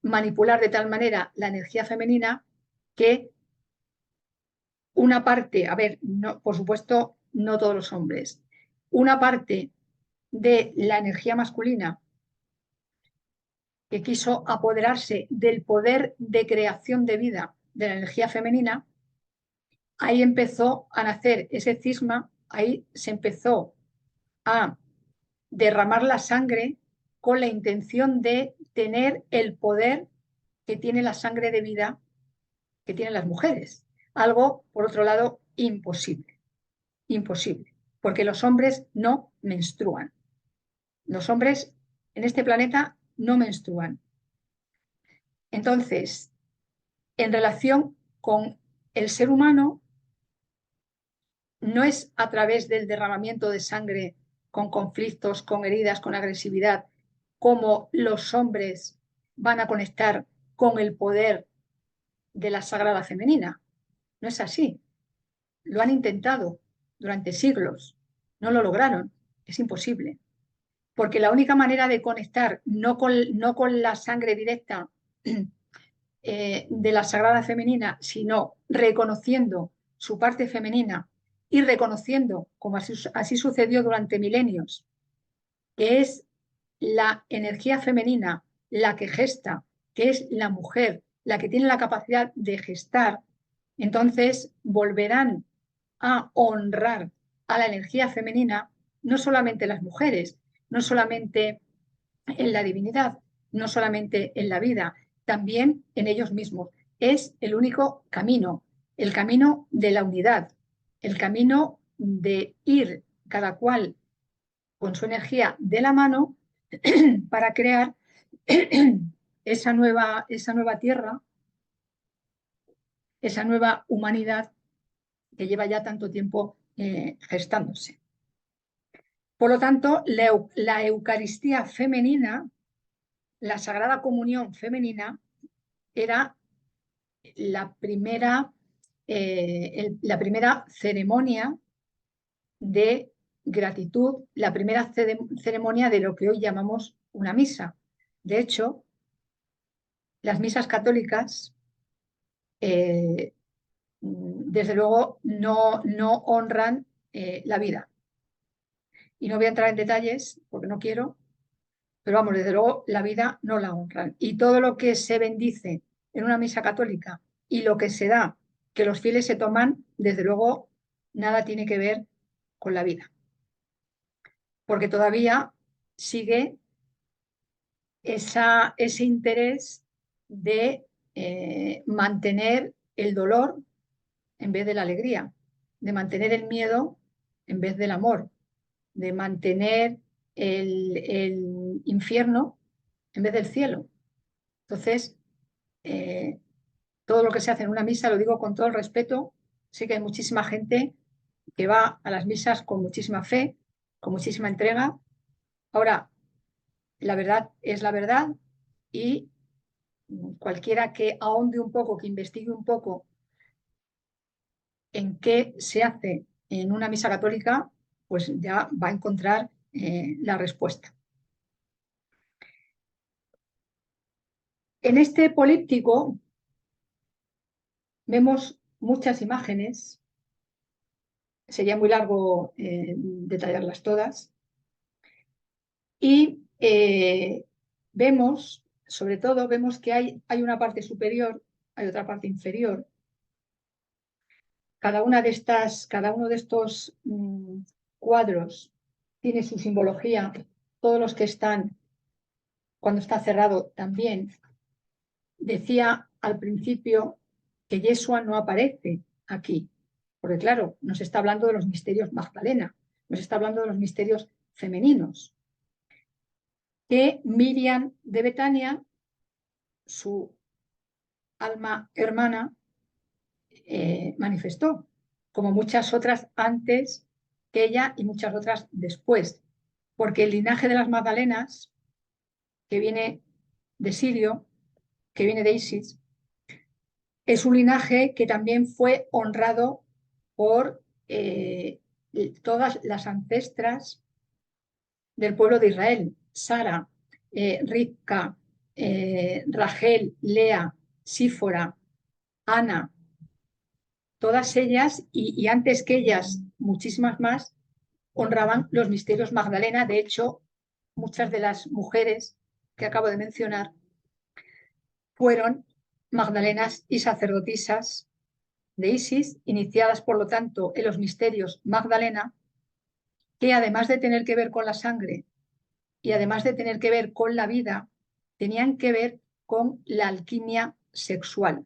Speaker 1: manipular de tal manera la energía femenina que una parte, a ver, no, por supuesto, no todos los hombres, una parte de la energía masculina que quiso apoderarse del poder de creación de vida de la energía femenina, ahí empezó a nacer ese cisma, ahí se empezó a derramar la sangre con la intención de tener el poder que tiene la sangre de vida que tienen las mujeres. Algo, por otro lado, imposible. Imposible. Porque los hombres no menstruan. Los hombres en este planeta no menstruan. Entonces, en relación con el ser humano, no es a través del derramamiento de sangre con conflictos, con heridas, con agresividad, como los hombres van a conectar con el poder de la sagrada femenina. No es así. Lo han intentado durante siglos. No lo lograron. Es imposible. Porque la única manera de conectar, no con la sangre directa de la sagrada femenina, sino reconociendo su parte femenina y reconociendo, como así sucedió durante milenios, que es la energía femenina la que gesta, que es la mujer la que tiene la capacidad de gestar, entonces volverán a honrar a la energía femenina, no solamente las mujeres, no solamente en la divinidad, no solamente en la vida, también en ellos mismos. Es el único camino, el camino de la unidad, el camino de ir cada cual con su energía de la mano para crear esa nueva tierra, esa nueva humanidad que lleva ya tanto tiempo gestándose. Por lo tanto, la Eucaristía femenina, la Sagrada Comunión femenina, era la primera ceremonia de gratitud, la primera ceremonia de lo que hoy llamamos una misa. De hecho, las misas católicas, desde luego, no honran la vida. Y no voy a entrar en detalles porque no quiero, pero vamos, desde luego la vida no la honran. Y todo lo que se bendice en una misa católica y lo que se da, que los fieles se toman, desde luego nada tiene que ver con la vida. Porque todavía sigue ese interés de mantener el dolor en vez de la alegría, de mantener el miedo en vez del amor, de mantener el infierno en vez del cielo. Entonces, todo lo que se hace en una misa, lo digo con todo el respeto, sé que hay muchísima gente que va a las misas con muchísima fe, con muchísima entrega. Ahora, la verdad es la verdad y cualquiera que ahonde un poco, que investigue un poco en qué se hace en una misa católica, pues ya va a encontrar la respuesta. En este políptico vemos muchas imágenes, sería muy largo detallarlas todas, y vemos, sobre todo, vemos que hay una parte superior, hay otra parte inferior. Cada uno de estos cuadros tiene su simbología, todos los que están, cuando está cerrado también. Decía al principio que Yeshua no aparece aquí, porque claro, nos está hablando de los misterios Magdalena, nos está hablando de los misterios femeninos, que Miriam de Betania, su alma hermana, manifestó, como muchas otras antes que ella y muchas otras después, porque el linaje de las Magdalenas, que viene de Sirio, que viene de Isis, es un linaje que también fue honrado por todas las ancestras del pueblo de Israel, Sara, Rivka, Rachel, Lea, Sífora, Ana, todas ellas, y antes que ellas, muchísimas más, honraban los misterios Magdalena. De hecho, muchas de las mujeres que acabo de mencionar fueron magdalenas y sacerdotisas de Isis, iniciadas por lo tanto en los misterios Magdalena, que además de tener que ver con la sangre y además de tener que ver con la vida, tenían que ver con la alquimia sexual.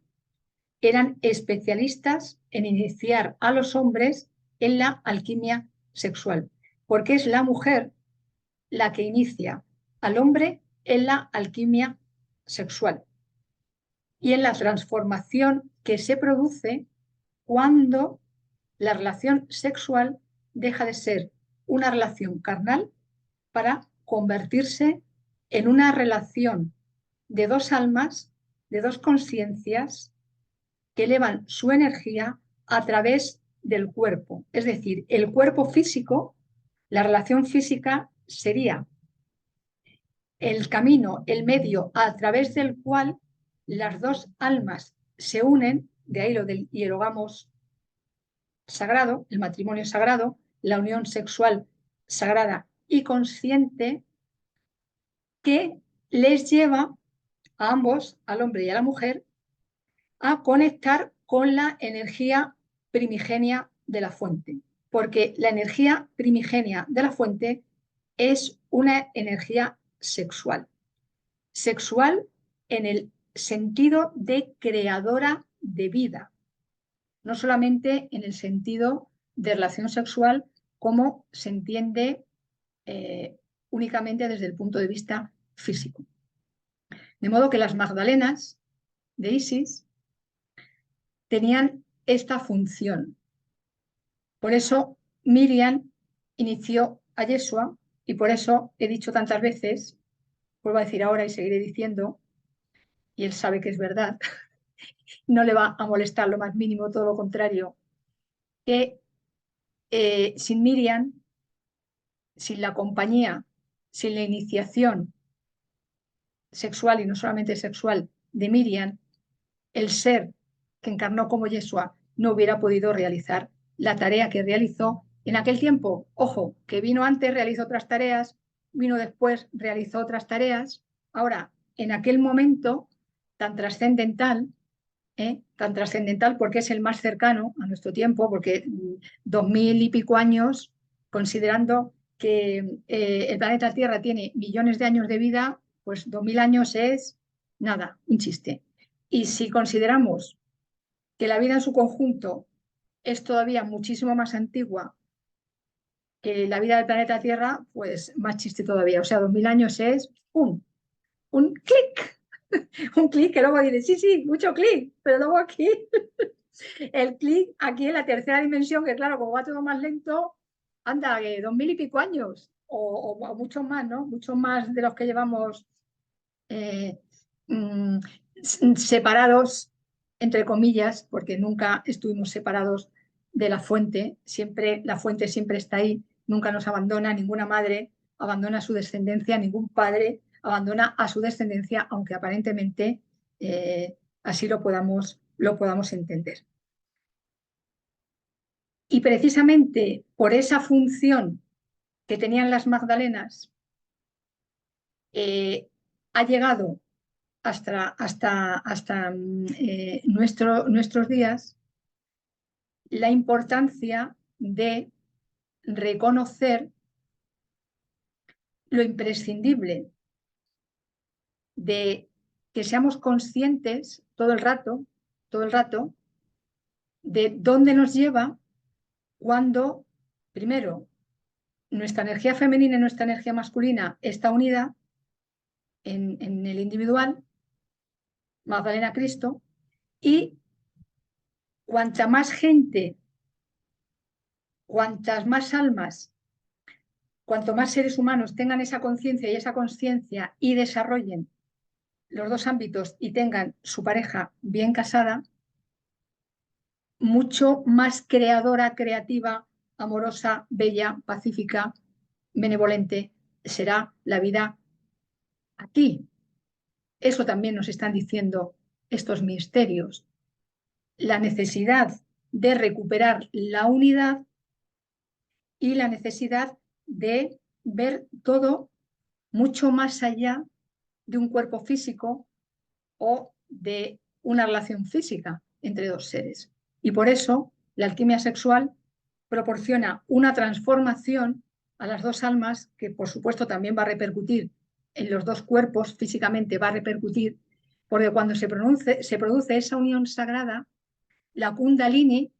Speaker 1: Eran especialistas en iniciar a los hombres en la alquimia sexual, porque es la mujer la que inicia al hombre en la alquimia sexual y en la transformación que se produce cuando la relación sexual deja de ser una relación carnal para convertirse en una relación de dos almas, de dos conciencias que elevan su energía a través del cuerpo. Es decir, el cuerpo físico, la relación física sería el camino, el medio a través del cual las dos almas se unen, de ahí lo del hierogamos sagrado, el matrimonio sagrado, la unión sexual sagrada y consciente, que les lleva a ambos, al hombre y a la mujer, a conectar con la energía primigenia de la fuente, porque la energía primigenia de la fuente es una energía sexual. Sexual en el sentido de creadora de vida, no solamente en el sentido de relación sexual como se entiende únicamente desde el punto de vista físico. De modo que las Magdalenas de Isis tenían esta función. Por eso Miriam inició a Yeshua y por eso he dicho tantas veces, vuelvo a decir ahora y seguiré diciendo, y él sabe que es verdad, no le va a molestar lo más mínimo, todo lo contrario, que sin Miriam, sin la compañía, sin la iniciación sexual y no solamente sexual de Miriam, el ser que encarnó como Yeshua no hubiera podido realizar la tarea que realizó en aquel tiempo. Ojo, que vino antes, realizó otras tareas, vino después, realizó otras tareas. Ahora, en aquel momento tan trascendental, porque es el más cercano a nuestro tiempo, porque 2000 y pico años, considerando que el planeta Tierra tiene millones de años de vida, pues 2000 años es nada, un chiste. Y si consideramos que la vida en su conjunto es todavía muchísimo más antigua que la vida del planeta Tierra, pues más chiste todavía. O sea, 2000 años es un clic, un clic que luego dice, sí, sí, mucho clic, pero luego aquí, el clic aquí en la tercera dimensión, que claro, como va todo más lento, anda, que 2000 y pico años, o muchos más, ¿no? Muchos más de los que llevamos eh, mm, separados, entre comillas, porque nunca estuvimos separados de la fuente siempre está ahí, nunca nos abandona, ninguna madre abandona a su descendencia, ningún padre abandona a su descendencia, aunque aparentemente así lo podamos entender. Y precisamente por esa función que tenían las Magdalenas, ha llegado hasta nuestros días la importancia de reconocer lo imprescindible de que seamos conscientes todo el rato, de dónde nos lleva cuando, primero, nuestra energía femenina y nuestra energía masculina está unida en el individual, Magdalena Cristo, y cuanta más gente, cuantas más almas, cuanto más seres humanos tengan esa conciencia y esa consciencia y desarrollen los dos ámbitos y tengan su pareja bien casada, mucho más creadora, creativa, amorosa, bella, pacífica, benevolente será la vida aquí. Eso también nos están diciendo estos misterios. La necesidad de recuperar la unidad y la necesidad de ver todo mucho más allá de un cuerpo físico o de una relación física entre dos seres. Y por eso la alquimia sexual proporciona una transformación a las dos almas que por supuesto también va a repercutir en los dos cuerpos, físicamente va a repercutir, porque cuando se produce esa unión sagrada, la Kundalini,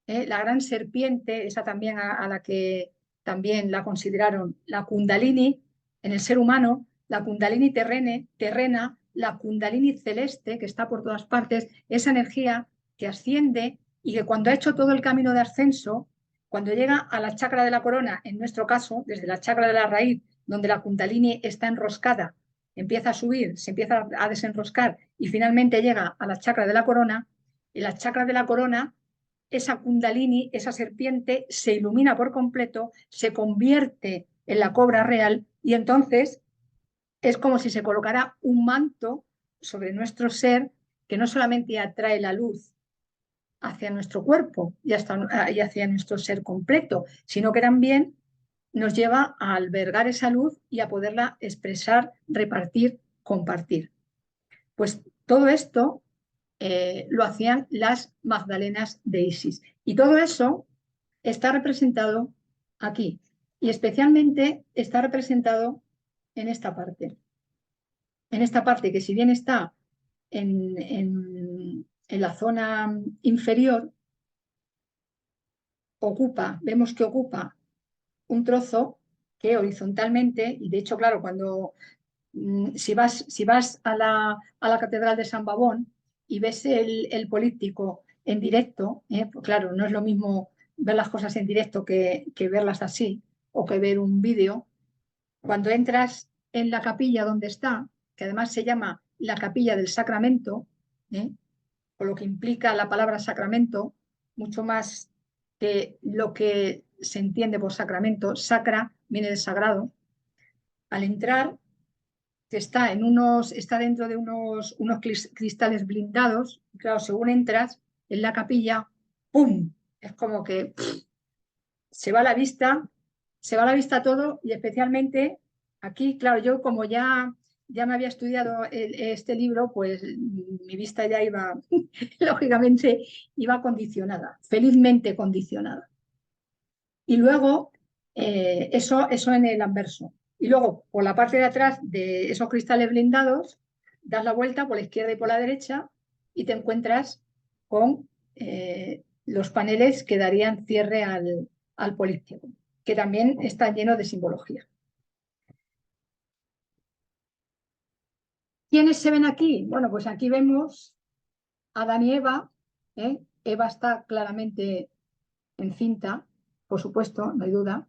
Speaker 1: la gran serpiente, esa también a la que también la consideraron la Kundalini en el ser humano, la Kundalini terrena, la Kundalini celeste, que está por todas partes, esa energía que asciende y que cuando ha hecho todo el camino de ascenso, cuando llega a la chakra de la corona, en nuestro caso, desde la chakra de la raíz, donde la Kundalini está enroscada, empieza a subir, se empieza a desenroscar y finalmente llega a la chakra de la corona, en la chakra de la corona, esa Kundalini, esa serpiente, se ilumina por completo, se convierte en la cobra real y entonces es como si se colocara un manto sobre nuestro ser que no solamente atrae la luz hacia nuestro cuerpo y hacia nuestro ser completo, sino que también nos lleva a albergar esa luz y a poderla expresar, repartir, compartir. Pues todo esto lo hacían las Magdalenas de Isis. Y todo eso está representado aquí. Y especialmente está representado en esta parte. En esta parte que si bien está en la zona inferior, vemos que ocupa un trozo que horizontalmente, y de hecho, claro, cuando si vas a la Catedral de San Babón y ves el políptico en directo, pues claro, no es lo mismo ver las cosas en directo que verlas así o que ver un vídeo. Cuando entras en la capilla donde está, que además se llama la capilla del sacramento, ¿eh? Por lo que implica la palabra sacramento, mucho más que lo que se entiende por sacramento, sacra viene de sagrado. Al entrar que está dentro de unos cristales blindados. Y claro, según entras en la capilla, ¡pum! Es como que se va la vista, se va la vista todo y especialmente aquí, claro, yo como ya ya me había estudiado este libro, pues mi vista ya iba, lógicamente, iba condicionada, felizmente condicionada. Y luego, eso en el anverso. Y luego, por la parte de atrás de esos cristales blindados, das la vuelta por la izquierda y por la derecha y te encuentras con los paneles que darían cierre al políptico, que también está lleno de simbología. ¿Quiénes se ven aquí? Bueno, pues aquí vemos a Adán y Eva. Eva está claramente encinta, por supuesto, no hay duda.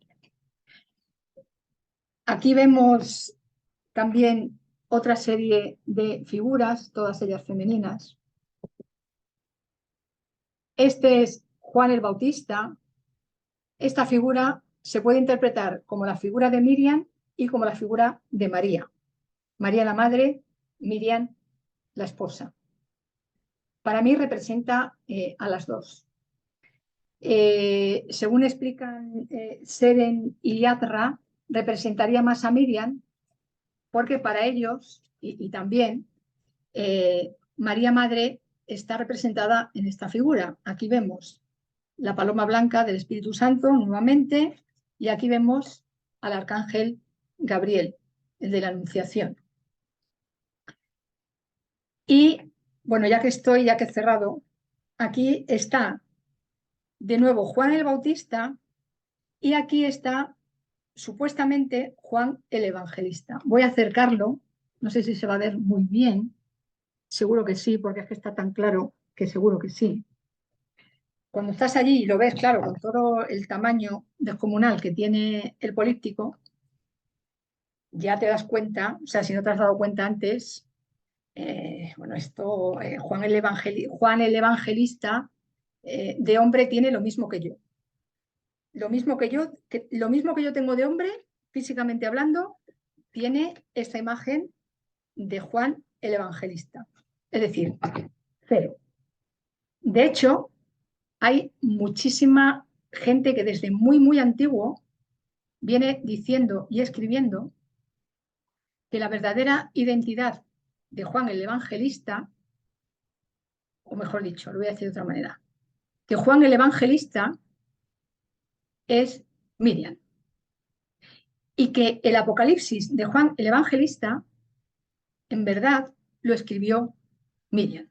Speaker 1: Aquí vemos también otra serie de figuras, todas ellas femeninas. Este es Juan el Bautista. Esta figura se puede interpretar como la figura de Miriam y como la figura de María. María la madre, Miriam la esposa. Para mí representa a las dos. Según explican Seren y Yatra, representaría más a Miriam porque para ellos, y también, María Madre está representada en esta figura. Aquí vemos la paloma blanca del Espíritu Santo nuevamente y aquí vemos al arcángel Gabriel, el de la Anunciación. Y bueno, ya que he cerrado, aquí está de nuevo Juan el Bautista y aquí está supuestamente Juan el Evangelista. Voy a acercarlo, no sé si se va a ver muy bien, seguro que sí, porque es que está tan claro que seguro que sí. Cuando estás allí y lo ves, claro, con todo el tamaño descomunal que tiene el políptico, ya te das cuenta, o sea, si no te has dado cuenta antes, bueno, esto, Juan el Evangelista de hombre tiene lo mismo que yo. Lo mismo que yo tengo de hombre, físicamente hablando, tiene esta imagen de Juan el Evangelista. Es decir, cero. De hecho, hay muchísima gente que desde muy, muy antiguo viene diciendo y escribiendo que la verdadera identidad de Juan el Evangelista, o mejor dicho, lo voy a decir de otra manera, que Juan el Evangelista es Miriam y que el Apocalipsis de Juan el Evangelista en verdad lo escribió Miriam.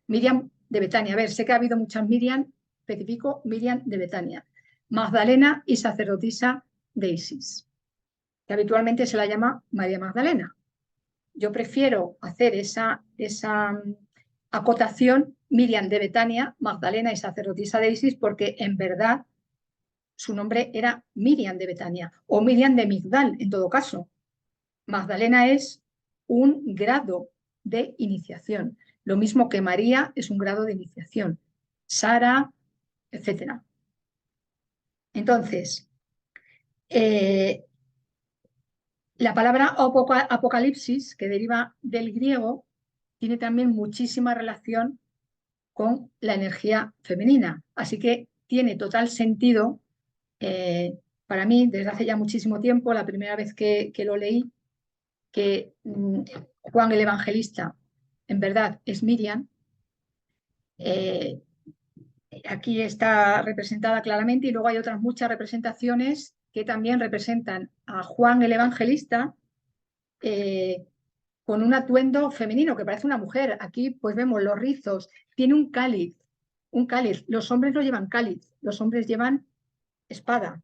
Speaker 1: Miriam de Betania. A ver, sé que ha habido muchas Miriam, especifico Miriam de Betania. Magdalena y sacerdotisa de Isis, que habitualmente se la llama María Magdalena. Yo prefiero hacer esa acotación Miriam de Betania, Magdalena y sacerdotisa de Isis, porque en verdad su nombre era Miriam de Betania o Miriam de Migdal, en todo caso. Magdalena es un grado de iniciación, lo mismo que María es un grado de iniciación, Sara, etc. Entonces, la palabra apocalipsis, que deriva del griego, tiene también muchísima relación con la energía femenina. Así que tiene total sentido, para mí, desde hace ya muchísimo tiempo, la primera vez que lo leí, que Juan el Evangelista en verdad es Miriam. Aquí está representada claramente y luego hay otras muchas representaciones que también representan a Juan el Evangelista con un atuendo femenino que parece una mujer. Aquí pues vemos los rizos, tiene un cáliz. Los hombres no llevan cáliz, los hombres llevan espada.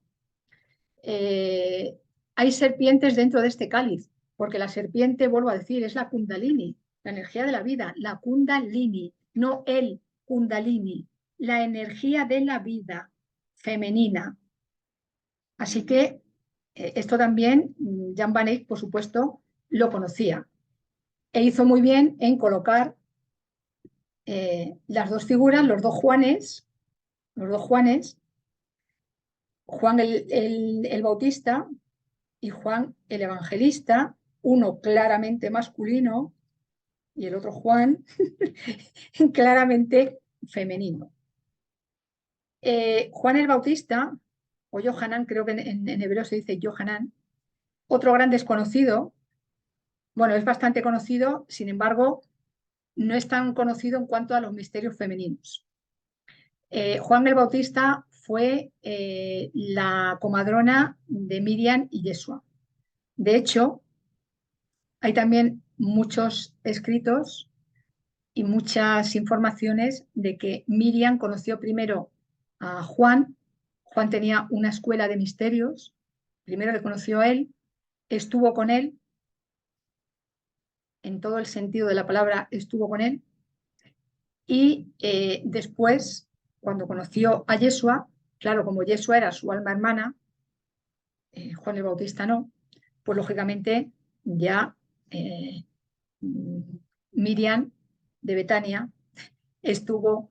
Speaker 1: Hay serpientes dentro de este cáliz, porque la serpiente, vuelvo a decir, es la kundalini, la energía de la vida, la kundalini, no el kundalini, la energía de la vida femenina. Así que esto también Jan van Eyck, por supuesto, lo conocía e hizo muy bien en colocar las dos figuras, los dos Juanes, Juan el Bautista y Juan el Evangelista, uno claramente masculino y el otro Juan claramente femenino. Juan el Bautista, o Yohanan, creo que en hebreo se dice Yohanan, otro gran desconocido, bueno, es bastante conocido, sin embargo, no es tan conocido en cuanto a los misterios femeninos. Juan el Bautista fue la comadrona de Miriam y Yeshua. De hecho, hay también muchos escritos y muchas informaciones de que Miriam conoció primero a Juan. Juan tenía una escuela de misterios, primero le conoció a él, estuvo con él, en todo el sentido de la palabra estuvo con él, y después, cuando conoció a Yeshua, claro, como Yeshua era su alma hermana, Juan el Bautista no, pues lógicamente ya Miriam de Betania estuvo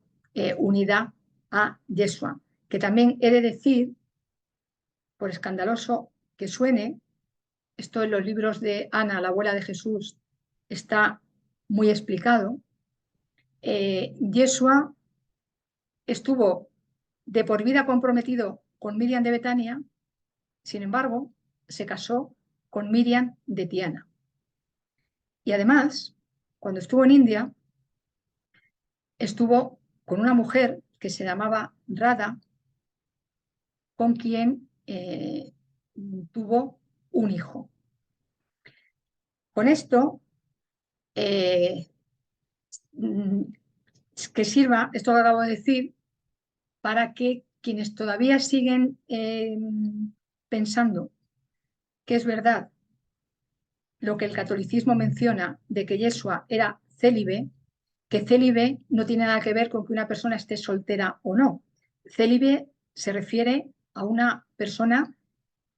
Speaker 1: unida a Yeshua, que también he de decir, por escandaloso que suene, esto en los libros de Ana, la abuela de Jesús, está muy explicado. Yeshua estuvo de por vida comprometido con Miriam de Betania, sin embargo, se casó con Miriam de Tiana. Y además, cuando estuvo en India, estuvo con una mujer que se llamaba Radha, con quien tuvo un hijo. Con esto, que sirva, esto que acabo de decir, para que quienes todavía siguen pensando que es verdad lo que el catolicismo menciona de que Yeshua era célibe, que célibe no tiene nada que ver con que una persona esté soltera o no. Célibe se refiere a una persona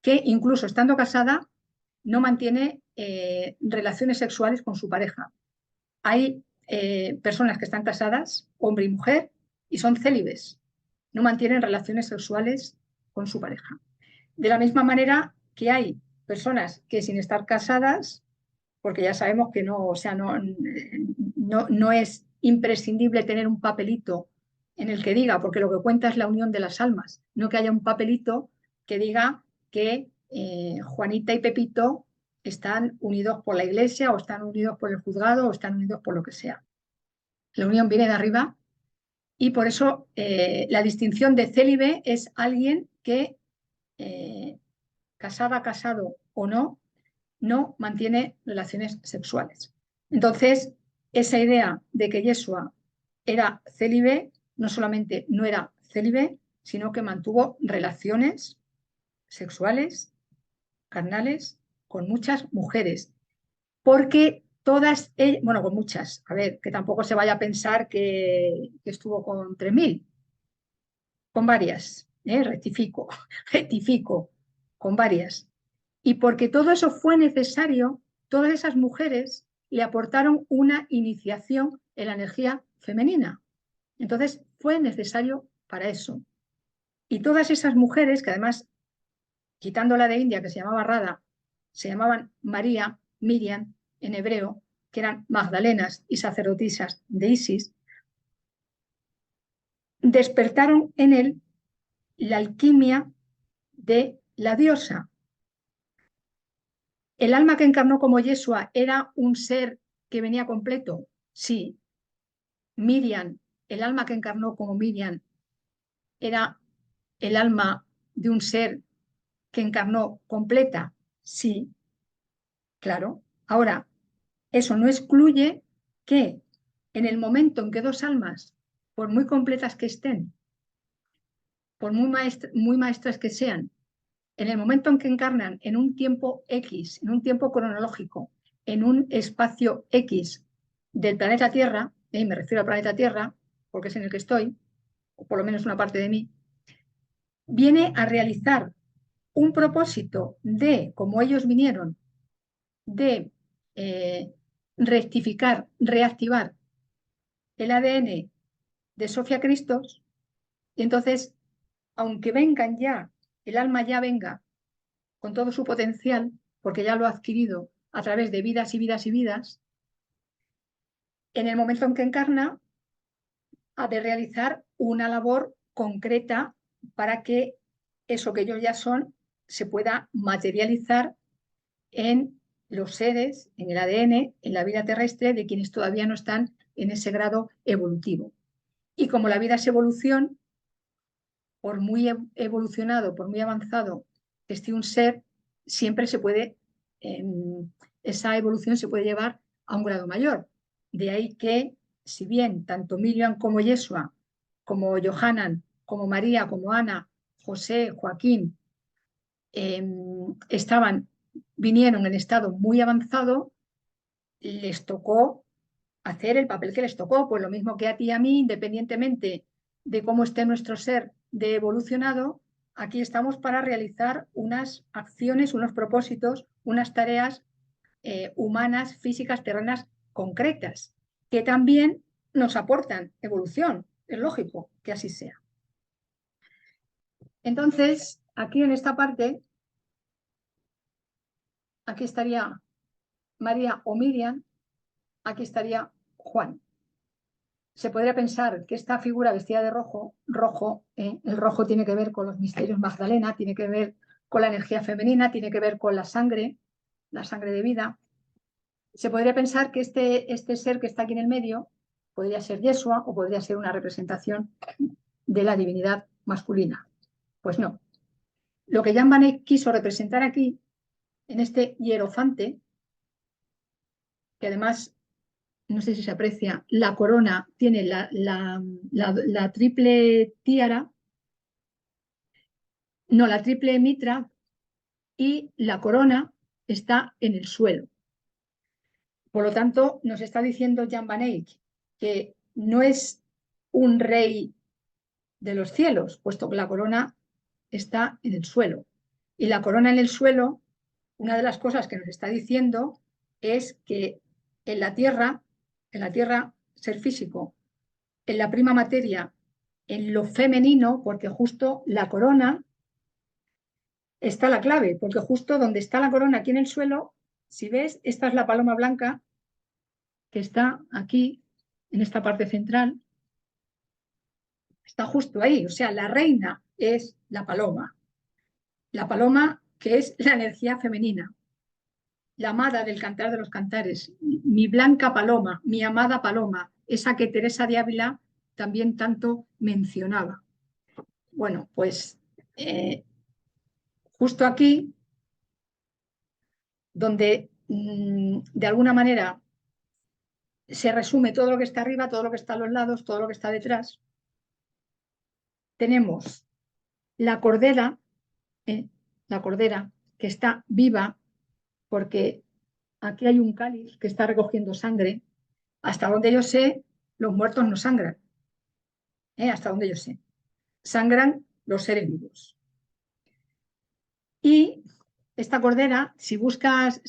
Speaker 1: que incluso estando casada no mantiene relaciones sexuales con su pareja. Hay personas que están casadas, hombre y mujer, y son célibes, no mantienen relaciones sexuales con su pareja. De la misma manera que hay personas que sin estar casadas, porque ya sabemos que no, o sea, no es imprescindible tener un papelito en el que diga, porque lo que cuenta es la unión de las almas, no que haya un papelito que diga que Juanita y Pepito están unidos por la iglesia o están unidos por el juzgado o están unidos por lo que sea. La unión viene de arriba y por eso la distinción de célibe es alguien que, casada, casado o no mantiene relaciones sexuales. Entonces, esa idea de que Yeshua era célibe, no solamente no era célibe, sino que mantuvo relaciones sexuales, carnales, con muchas mujeres, porque todas ellas, bueno, con muchas, a ver, que tampoco se vaya a pensar que estuvo con 3.000, con varias, rectifico, rectifico, con varias. Y porque todo eso fue necesario, todas esas mujeres le aportaron una iniciación en la energía femenina. Entonces fue necesario para eso. Y todas esas mujeres, que además, quitando la de India, que se llamaba Radha, se llamaban María, Miriam, en hebreo, que eran magdalenas y sacerdotisas de Isis, despertaron en él la alquimia de la diosa. ¿El alma que encarnó como Yeshua era un ser que venía completo? Sí. Miriam, el alma que encarnó como Miriam, era el alma de un ser que encarnó completa. Sí, claro. Ahora, eso no excluye que en el momento en que dos almas, por muy completas que estén, por muy maestras que sean, en el momento en que encarnan en un tiempo X, en un tiempo cronológico, en un espacio X del planeta Tierra, me refiero al planeta Tierra, porque es en el que estoy, o por lo menos una parte de mí, viene a realizar un propósito de, como ellos vinieron, de rectificar, reactivar el ADN de Sofía Cristos, y entonces, aunque vengan ya, el alma ya venga con todo su potencial, porque ya lo ha adquirido a través de vidas y vidas y vidas, en el momento en que encarna, ha de realizar una labor concreta para que eso que ellos ya son se pueda materializar en los seres en el ADN, en la vida terrestre, de quienes todavía no están en ese grado evolutivo. Y como la vida es evolución, por muy evolucionado, por muy avanzado que esté un ser, siempre se puede, esa evolución se puede llevar a un grado mayor. De ahí que, si bien tanto Miriam como Yeshua, como Johanan, como María, como Ana, José, Joaquín, vinieron en estado muy avanzado, les tocó hacer el papel que les tocó, pues lo mismo que a ti y a mí, independientemente de cómo esté nuestro ser de evolucionado, aquí estamos para realizar unas acciones, unos propósitos, unas tareas humanas, físicas, terrenas concretas, que también nos aportan evolución. Es lógico que así sea. Entonces, aquí en esta parte, aquí estaría María o Miriam, aquí estaría Juan. Se podría pensar que esta figura vestida de rojo, el rojo tiene que ver con los misterios Magdalena, tiene que ver con la energía femenina, tiene que ver con la sangre de vida. Se podría pensar que este ser que está aquí en el medio podría ser Yeshua o podría ser una representación de la divinidad masculina. Pues no. Lo que Jan van Eyck quiso representar aquí, en este hierofante, que además, no sé si se aprecia, la corona tiene la triple tiara, no, la triple mitra, y la corona está en el suelo. Por lo tanto, nos está diciendo Jan van Eyck que no es un rey de los cielos, puesto que la corona está en el suelo. Y la corona en el suelo, una de las cosas que nos está diciendo es que en la tierra, ser físico, en la prima materia, en lo femenino, porque justo la corona está la clave, porque justo donde está la corona aquí en el suelo, si ves, esta es la paloma blanca que está aquí, en esta parte central, está justo ahí, o sea, la reina es la paloma que es la energía femenina, la amada del cantar de los cantares, mi blanca paloma, mi amada paloma, esa que Teresa de Ávila también tanto mencionaba. Bueno, pues justo aquí, donde de alguna manera se resume todo lo que está arriba, todo lo que está a los lados, todo lo que está detrás, tenemos la cordera que está viva porque aquí hay un cáliz que está recogiendo sangre. Hasta donde yo sé, los muertos no sangran. Hasta donde yo sé. Sangran los seres vivos. Y esta cordera, si buscas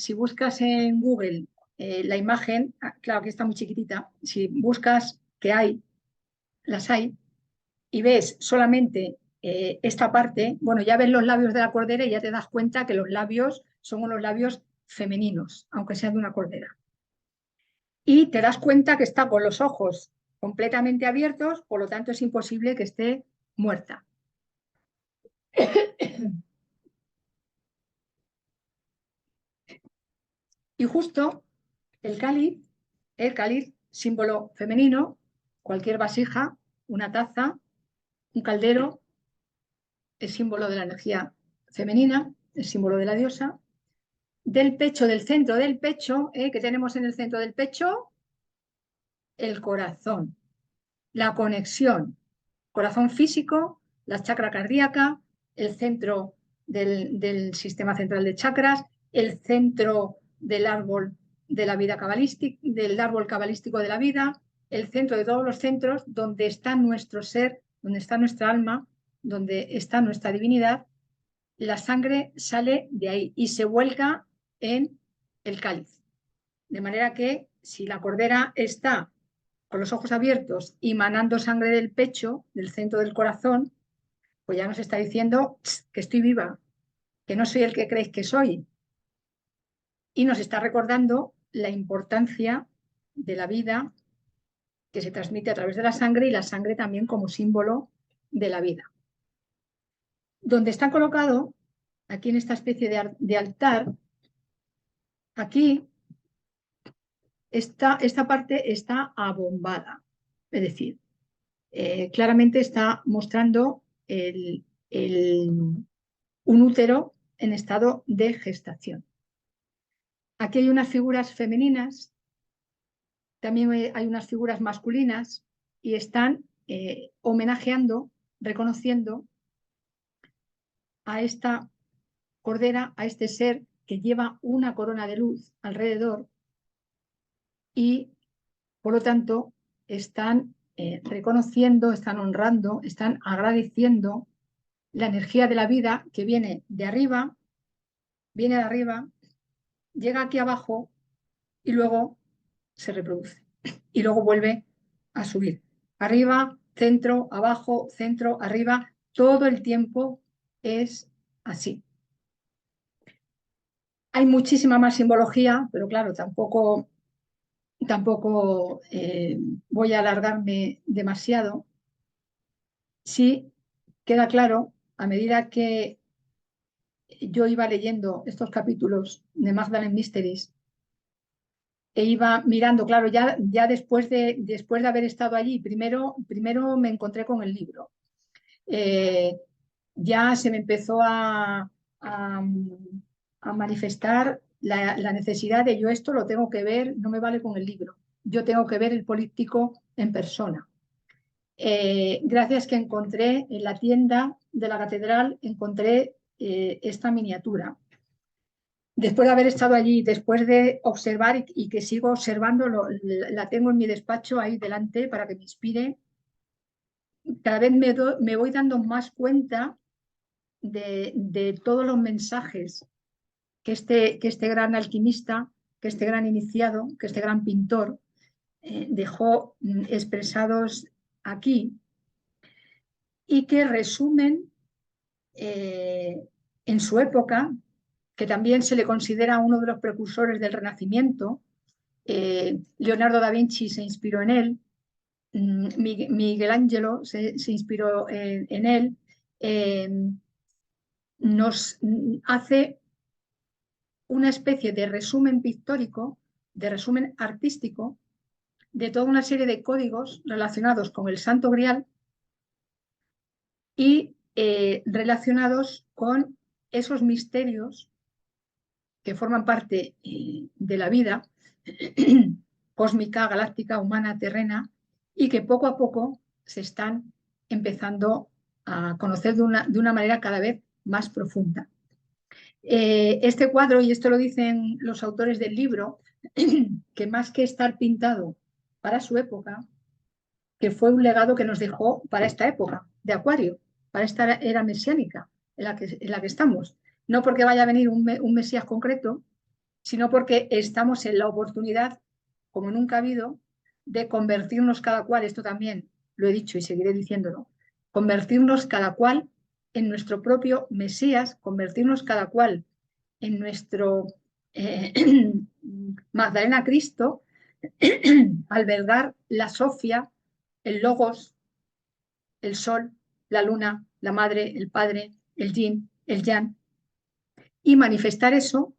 Speaker 1: en Google la imagen, claro que está muy chiquitita, si buscas que hay, las hay, y ves solamente esta parte, bueno, ya ves los labios de la cordera y ya te das cuenta que los labios son unos labios femeninos, aunque sean de una cordera. Y te das cuenta que está con los ojos completamente abiertos, por lo tanto es imposible que esté muerta. Y justo el cáliz, símbolo femenino, cualquier vasija, una taza, un caldero, es símbolo de la energía femenina, es símbolo de la diosa. Del pecho, del centro del pecho, que tenemos en el centro del pecho, el corazón, la conexión, corazón físico, la chakra cardíaca, el centro del sistema central de chakras, el centro del árbol de la vida cabalística, del árbol cabalístico de la vida, el centro de todos los centros donde está nuestro ser, donde está nuestra alma, donde está nuestra divinidad. La sangre sale de ahí y se vuelca en el cáliz. De manera que si la cordera está con los ojos abiertos y manando sangre del pecho, del centro del corazón, pues ya nos está diciendo que estoy viva, que no soy el que creéis que soy. Y nos está recordando la importancia de la vida que se transmite a través de la sangre y la sangre también como símbolo de la vida. Donde está colocado, aquí en esta especie de altar, Aquí esta parte está abombada, es decir, claramente está mostrando un útero en estado de gestación. Aquí hay unas figuras femeninas, también hay unas figuras masculinas y están homenajeando, reconociendo a esta cordera, a este ser que lleva una corona de luz alrededor y, por lo tanto, están reconociendo, están honrando, están agradeciendo la energía de la vida que viene de arriba, llega aquí abajo y luego se reproduce. Y luego vuelve a subir. Arriba, centro, abajo, centro, arriba. Todo el tiempo es así. Hay muchísima más simbología, pero claro, tampoco voy a alargarme demasiado. Sí queda claro, a medida que yo iba leyendo estos capítulos de Magdalene Mysteries, e iba mirando, claro, ya después de haber estado allí, primero me encontré con el libro. Ya se me empezó a manifestar la necesidad de yo esto lo tengo que ver, no me vale con el libro, yo tengo que ver el políptico en persona. Gracias que encontré en la tienda de la catedral, encontré esta miniatura. Después de haber estado allí, después de observar y que sigo observando, la tengo en mi despacho ahí delante para que me inspire, cada vez me voy dando más cuenta de todos los mensajes que este gran alquimista, que este gran iniciado, que este gran pintor dejó expresados aquí y que resumen en su época, que también se le considera uno de los precursores del Renacimiento. Leonardo da Vinci se inspiró en él, Miguel Ángelo se inspiró en él, nos hace una especie de resumen pictórico, de resumen artístico, de toda una serie de códigos relacionados con el Santo Grial y relacionados con esos misterios que forman parte de la vida cósmica, galáctica, humana, terrena, y que poco a poco se están empezando a conocer de una manera cada vez más profunda. Este cuadro, y esto lo dicen los autores del libro, que más que estar pintado para su época, que fue un legado que nos dejó para esta época de Acuario, para esta era mesiánica en la que estamos. No porque vaya a venir un Mesías concreto, sino porque estamos en la oportunidad, como nunca ha habido, de convertirnos cada cual, esto también lo he dicho y seguiré diciéndolo, convertirnos cada cual en nuestro propio Mesías, convertirnos cada cual en nuestro Magdalena Cristo, albergar la Sofía, el Logos, el Sol, la Luna, la Madre, el Padre, el Yin, el Yang, y manifestar eso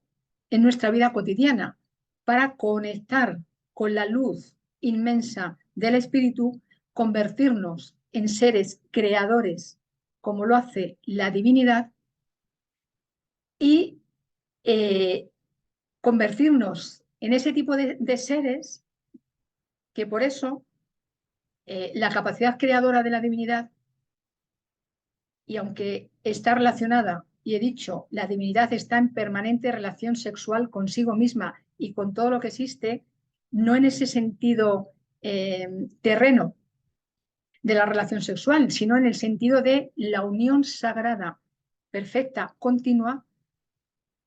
Speaker 1: en nuestra vida cotidiana para conectar con la luz inmensa del Espíritu, convertirnos en seres creadores como lo hace la divinidad y convertirnos en ese tipo de seres que por eso la capacidad creadora de la divinidad, y aunque está relacionada, y he dicho, la divinidad está en permanente relación sexual consigo misma y con todo lo que existe, no en ese sentido terreno de la relación sexual, sino en el sentido de la unión sagrada, perfecta, continua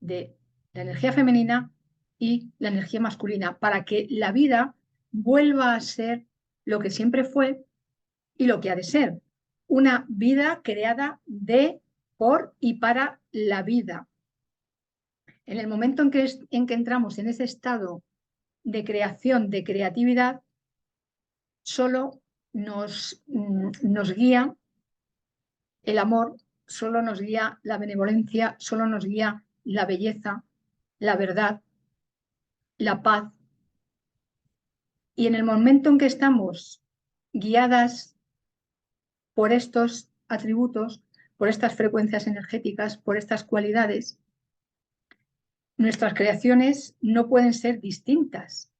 Speaker 1: de la energía femenina y la energía masculina, para que la vida vuelva a ser lo que siempre fue y lo que ha de ser, una vida creada de, por y para la vida. En el momento en que entramos en ese estado de creación, de creatividad, solo nos guía el amor, solo nos guía la benevolencia, solo nos guía la belleza, la verdad, la paz. Y en el momento en que estamos guiadas por estos atributos, por estas frecuencias energéticas, por estas cualidades, nuestras creaciones no pueden ser distintas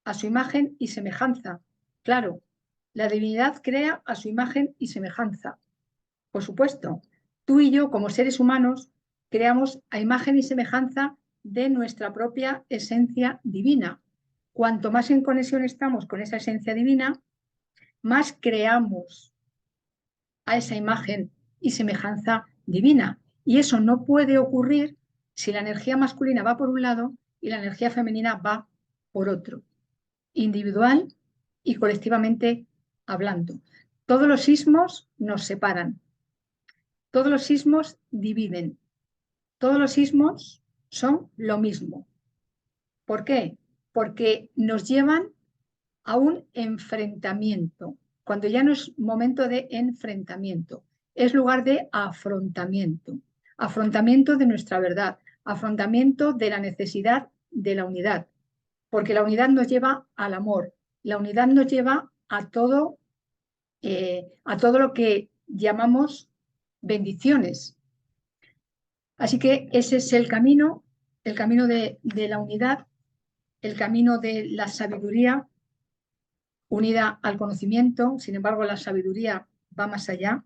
Speaker 1: a su imagen y semejanza. Claro, la divinidad crea a su imagen y semejanza. Por supuesto, tú y yo como seres humanos creamos a imagen y semejanza de nuestra propia esencia divina. Cuanto más en conexión estamos con esa esencia divina, más creamos a esa imagen y semejanza divina. Y eso no puede ocurrir si la energía masculina va por un lado y la energía femenina va por otro, individual y colectivamente hablando. Todos los sismos nos separan, todos los sismos dividen, todos los sismos son lo mismo. ¿Por qué? Porque nos llevan a un enfrentamiento, cuando ya no es momento de enfrentamiento, es lugar de afrontamiento, afrontamiento de nuestra verdad, afrontamiento de la necesidad de la unidad, porque la unidad nos lleva al amor, la unidad nos lleva a todo lo que llamamos bendiciones. Así que ese es el camino de la unidad, el camino de la sabiduría unida al conocimiento. Sin embargo, la sabiduría va más allá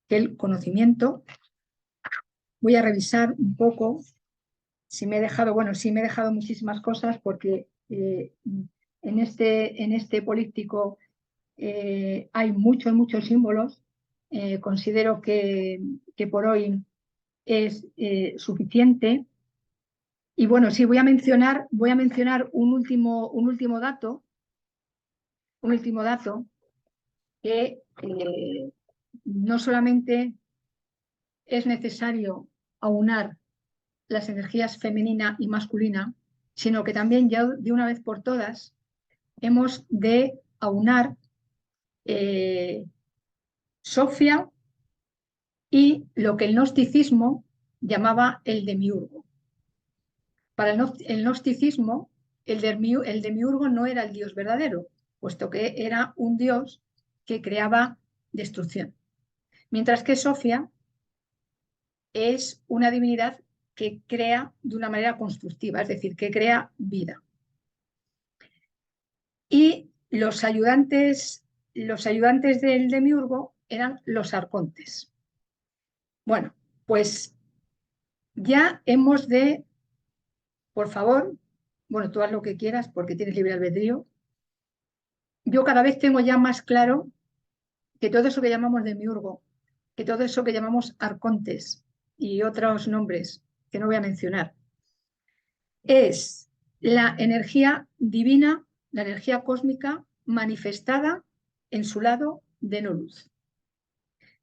Speaker 1: que el conocimiento. Voy a revisar un poco si me he dejado, sí me he dejado muchísimas cosas porque en este políptico hay muchos símbolos. Considero que por hoy es suficiente. Y bueno, sí, voy a mencionar un último dato que no solamente es necesario aunar las energías femenina y masculina, sino que también ya de una vez por todas hemos de aunar Sofía y lo que el gnosticismo llamaba el demiurgo. Para el gnosticismo, el demiurgo no era el Dios verdadero, puesto que era un Dios que creaba destrucción. Mientras que Sofía es una divinidad que crea de una manera constructiva, es decir, que crea vida. Y los ayudantes del demiurgo eran los arcontes. Bueno, pues ya hemos de, por favor, tú haz lo que quieras porque tienes libre albedrío. Yo cada vez tengo ya más claro que todo eso que llamamos demiurgo, que todo eso que llamamos arcontes y otros nombres que no voy a mencionar, es la energía divina, la energía cósmica manifestada en su lado de no luz.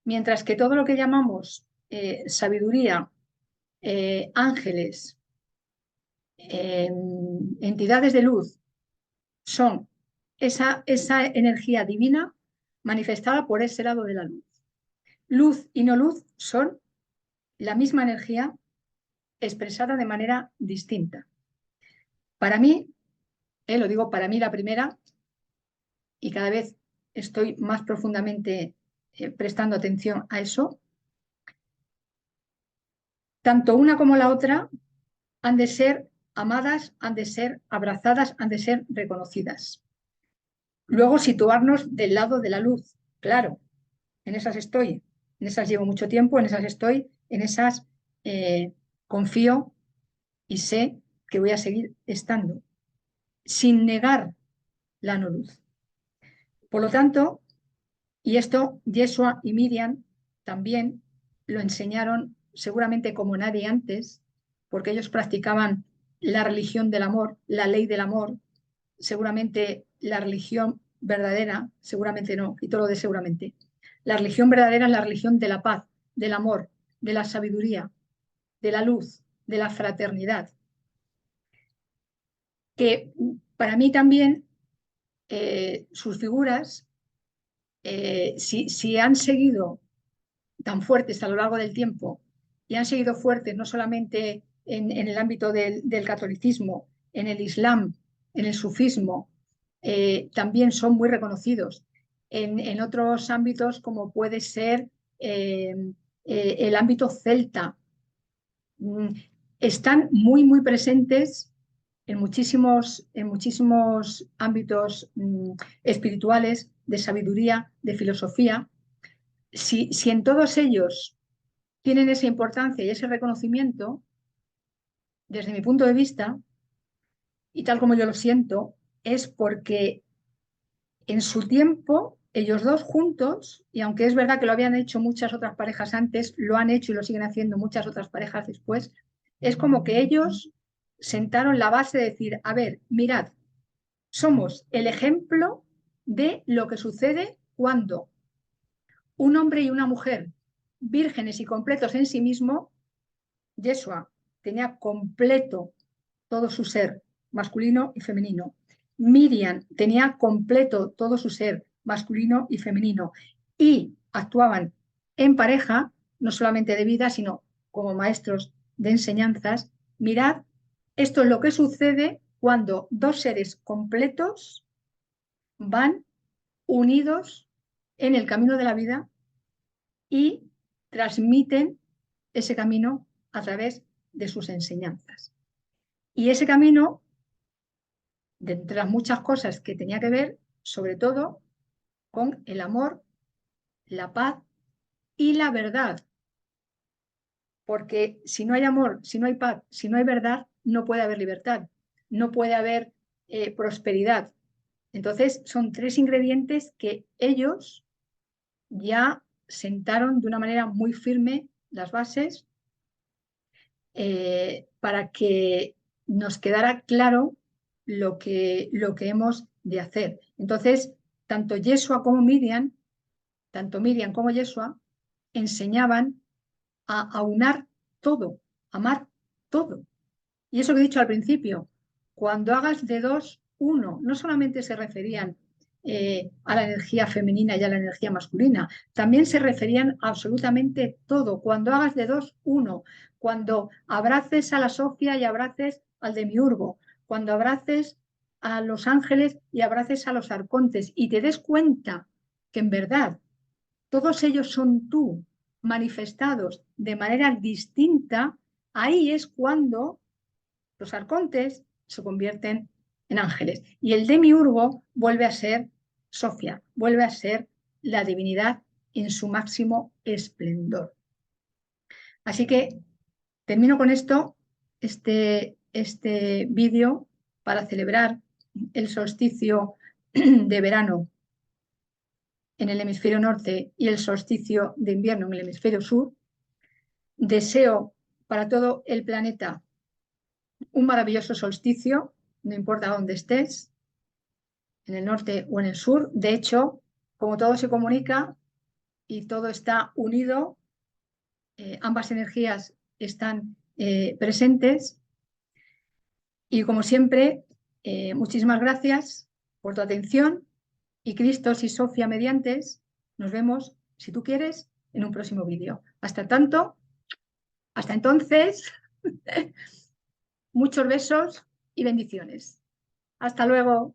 Speaker 1: Mientras que todo lo que llamamos sabiduría, ángeles, entidades de luz, son esa energía divina manifestada por ese lado de la luz. Luz y no luz son la misma energía expresada de manera distinta. Para mí, lo digo para mí la primera, y cada vez estoy más profundamente prestando atención a eso, tanto una como la otra han de ser amadas, han de ser abrazadas, han de ser reconocidas. Luego situarnos del lado de la luz, claro, en esas estoy, en esas llevo mucho tiempo, en esas estoy, en esas confío y sé que voy a seguir estando, sin negar la no luz. Por lo tanto, y esto Yeshua y Miriam también lo enseñaron seguramente como nadie antes, porque ellos practicaban la religión del amor, la ley del amor, seguramente la religión verdadera, seguramente no, y todo lo de seguramente. La religión verdadera es la religión de la paz, del amor, de la sabiduría, de la luz, de la fraternidad. Que para mí también sus figuras, si han seguido tan fuertes a lo largo del tiempo y han seguido fuertes no solamente en el ámbito del catolicismo, en el Islam, en el sufismo, también son muy reconocidos. En otros ámbitos, como puede ser el ámbito celta, están muy, muy presentes en muchísimos ámbitos espirituales, de sabiduría, de filosofía. Si en todos ellos tienen esa importancia y ese reconocimiento, desde mi punto de vista, y tal como yo lo siento, es porque en su tiempo ellos dos juntos, y aunque es verdad que lo habían hecho muchas otras parejas antes, lo han hecho y lo siguen haciendo muchas otras parejas después, es como que ellos sentaron la base de decir, a ver, mirad, somos el ejemplo de lo que sucede cuando un hombre y una mujer vírgenes y completos en sí mismo, Yeshua tenía completo todo su ser masculino y femenino. Miriam tenía completo todo su ser masculino y femenino y actuaban en pareja, no solamente de vida, sino como maestros de enseñanzas. Mirad, esto es lo que sucede cuando dos seres completos van unidos en el camino de la vida y transmiten ese camino a través de sus enseñanzas. Y ese camino, de entre las muchas cosas que tenía que ver, sobre todo, con el amor, la paz y la verdad. Porque si no hay amor, si no hay paz, si no hay verdad, no puede haber libertad, no puede haber prosperidad. Entonces, son tres ingredientes que ellos ya sentaron de una manera muy firme las bases para que nos quedara claro lo que hemos de hacer. Entonces, tanto Yeshua como Miriam, tanto Miriam como Yeshua, enseñaban a aunar todo, amar todo. Y eso que he dicho al principio, cuando hagas de dos, uno, no solamente se referían a la energía femenina y a la energía masculina, también se referían a absolutamente todo. Cuando hagas de dos, uno, cuando abraces a la Sofía y abraces al Demiurgo, cuando abraces a los ángeles y abraces a los arcontes y te des cuenta que en verdad todos ellos son tú, manifestados de manera distinta, ahí es cuando los arcontes se convierten en ángeles y el demiurgo vuelve a ser Sofía, vuelve a ser la divinidad en su máximo esplendor. Así que termino con esto, este vídeo para celebrar el solsticio de verano en el hemisferio norte y el solsticio de invierno en el hemisferio sur. Deseo para todo el planeta un maravilloso solsticio, no importa dónde estés, en el norte o en el sur. De hecho, como todo se comunica y todo está unido, ambas energías están presentes. Y como siempre, muchísimas gracias por tu atención y Cristos y Sofía mediantes, nos vemos, si tú quieres, en un próximo vídeo. Hasta entonces, muchos besos y bendiciones. Hasta luego.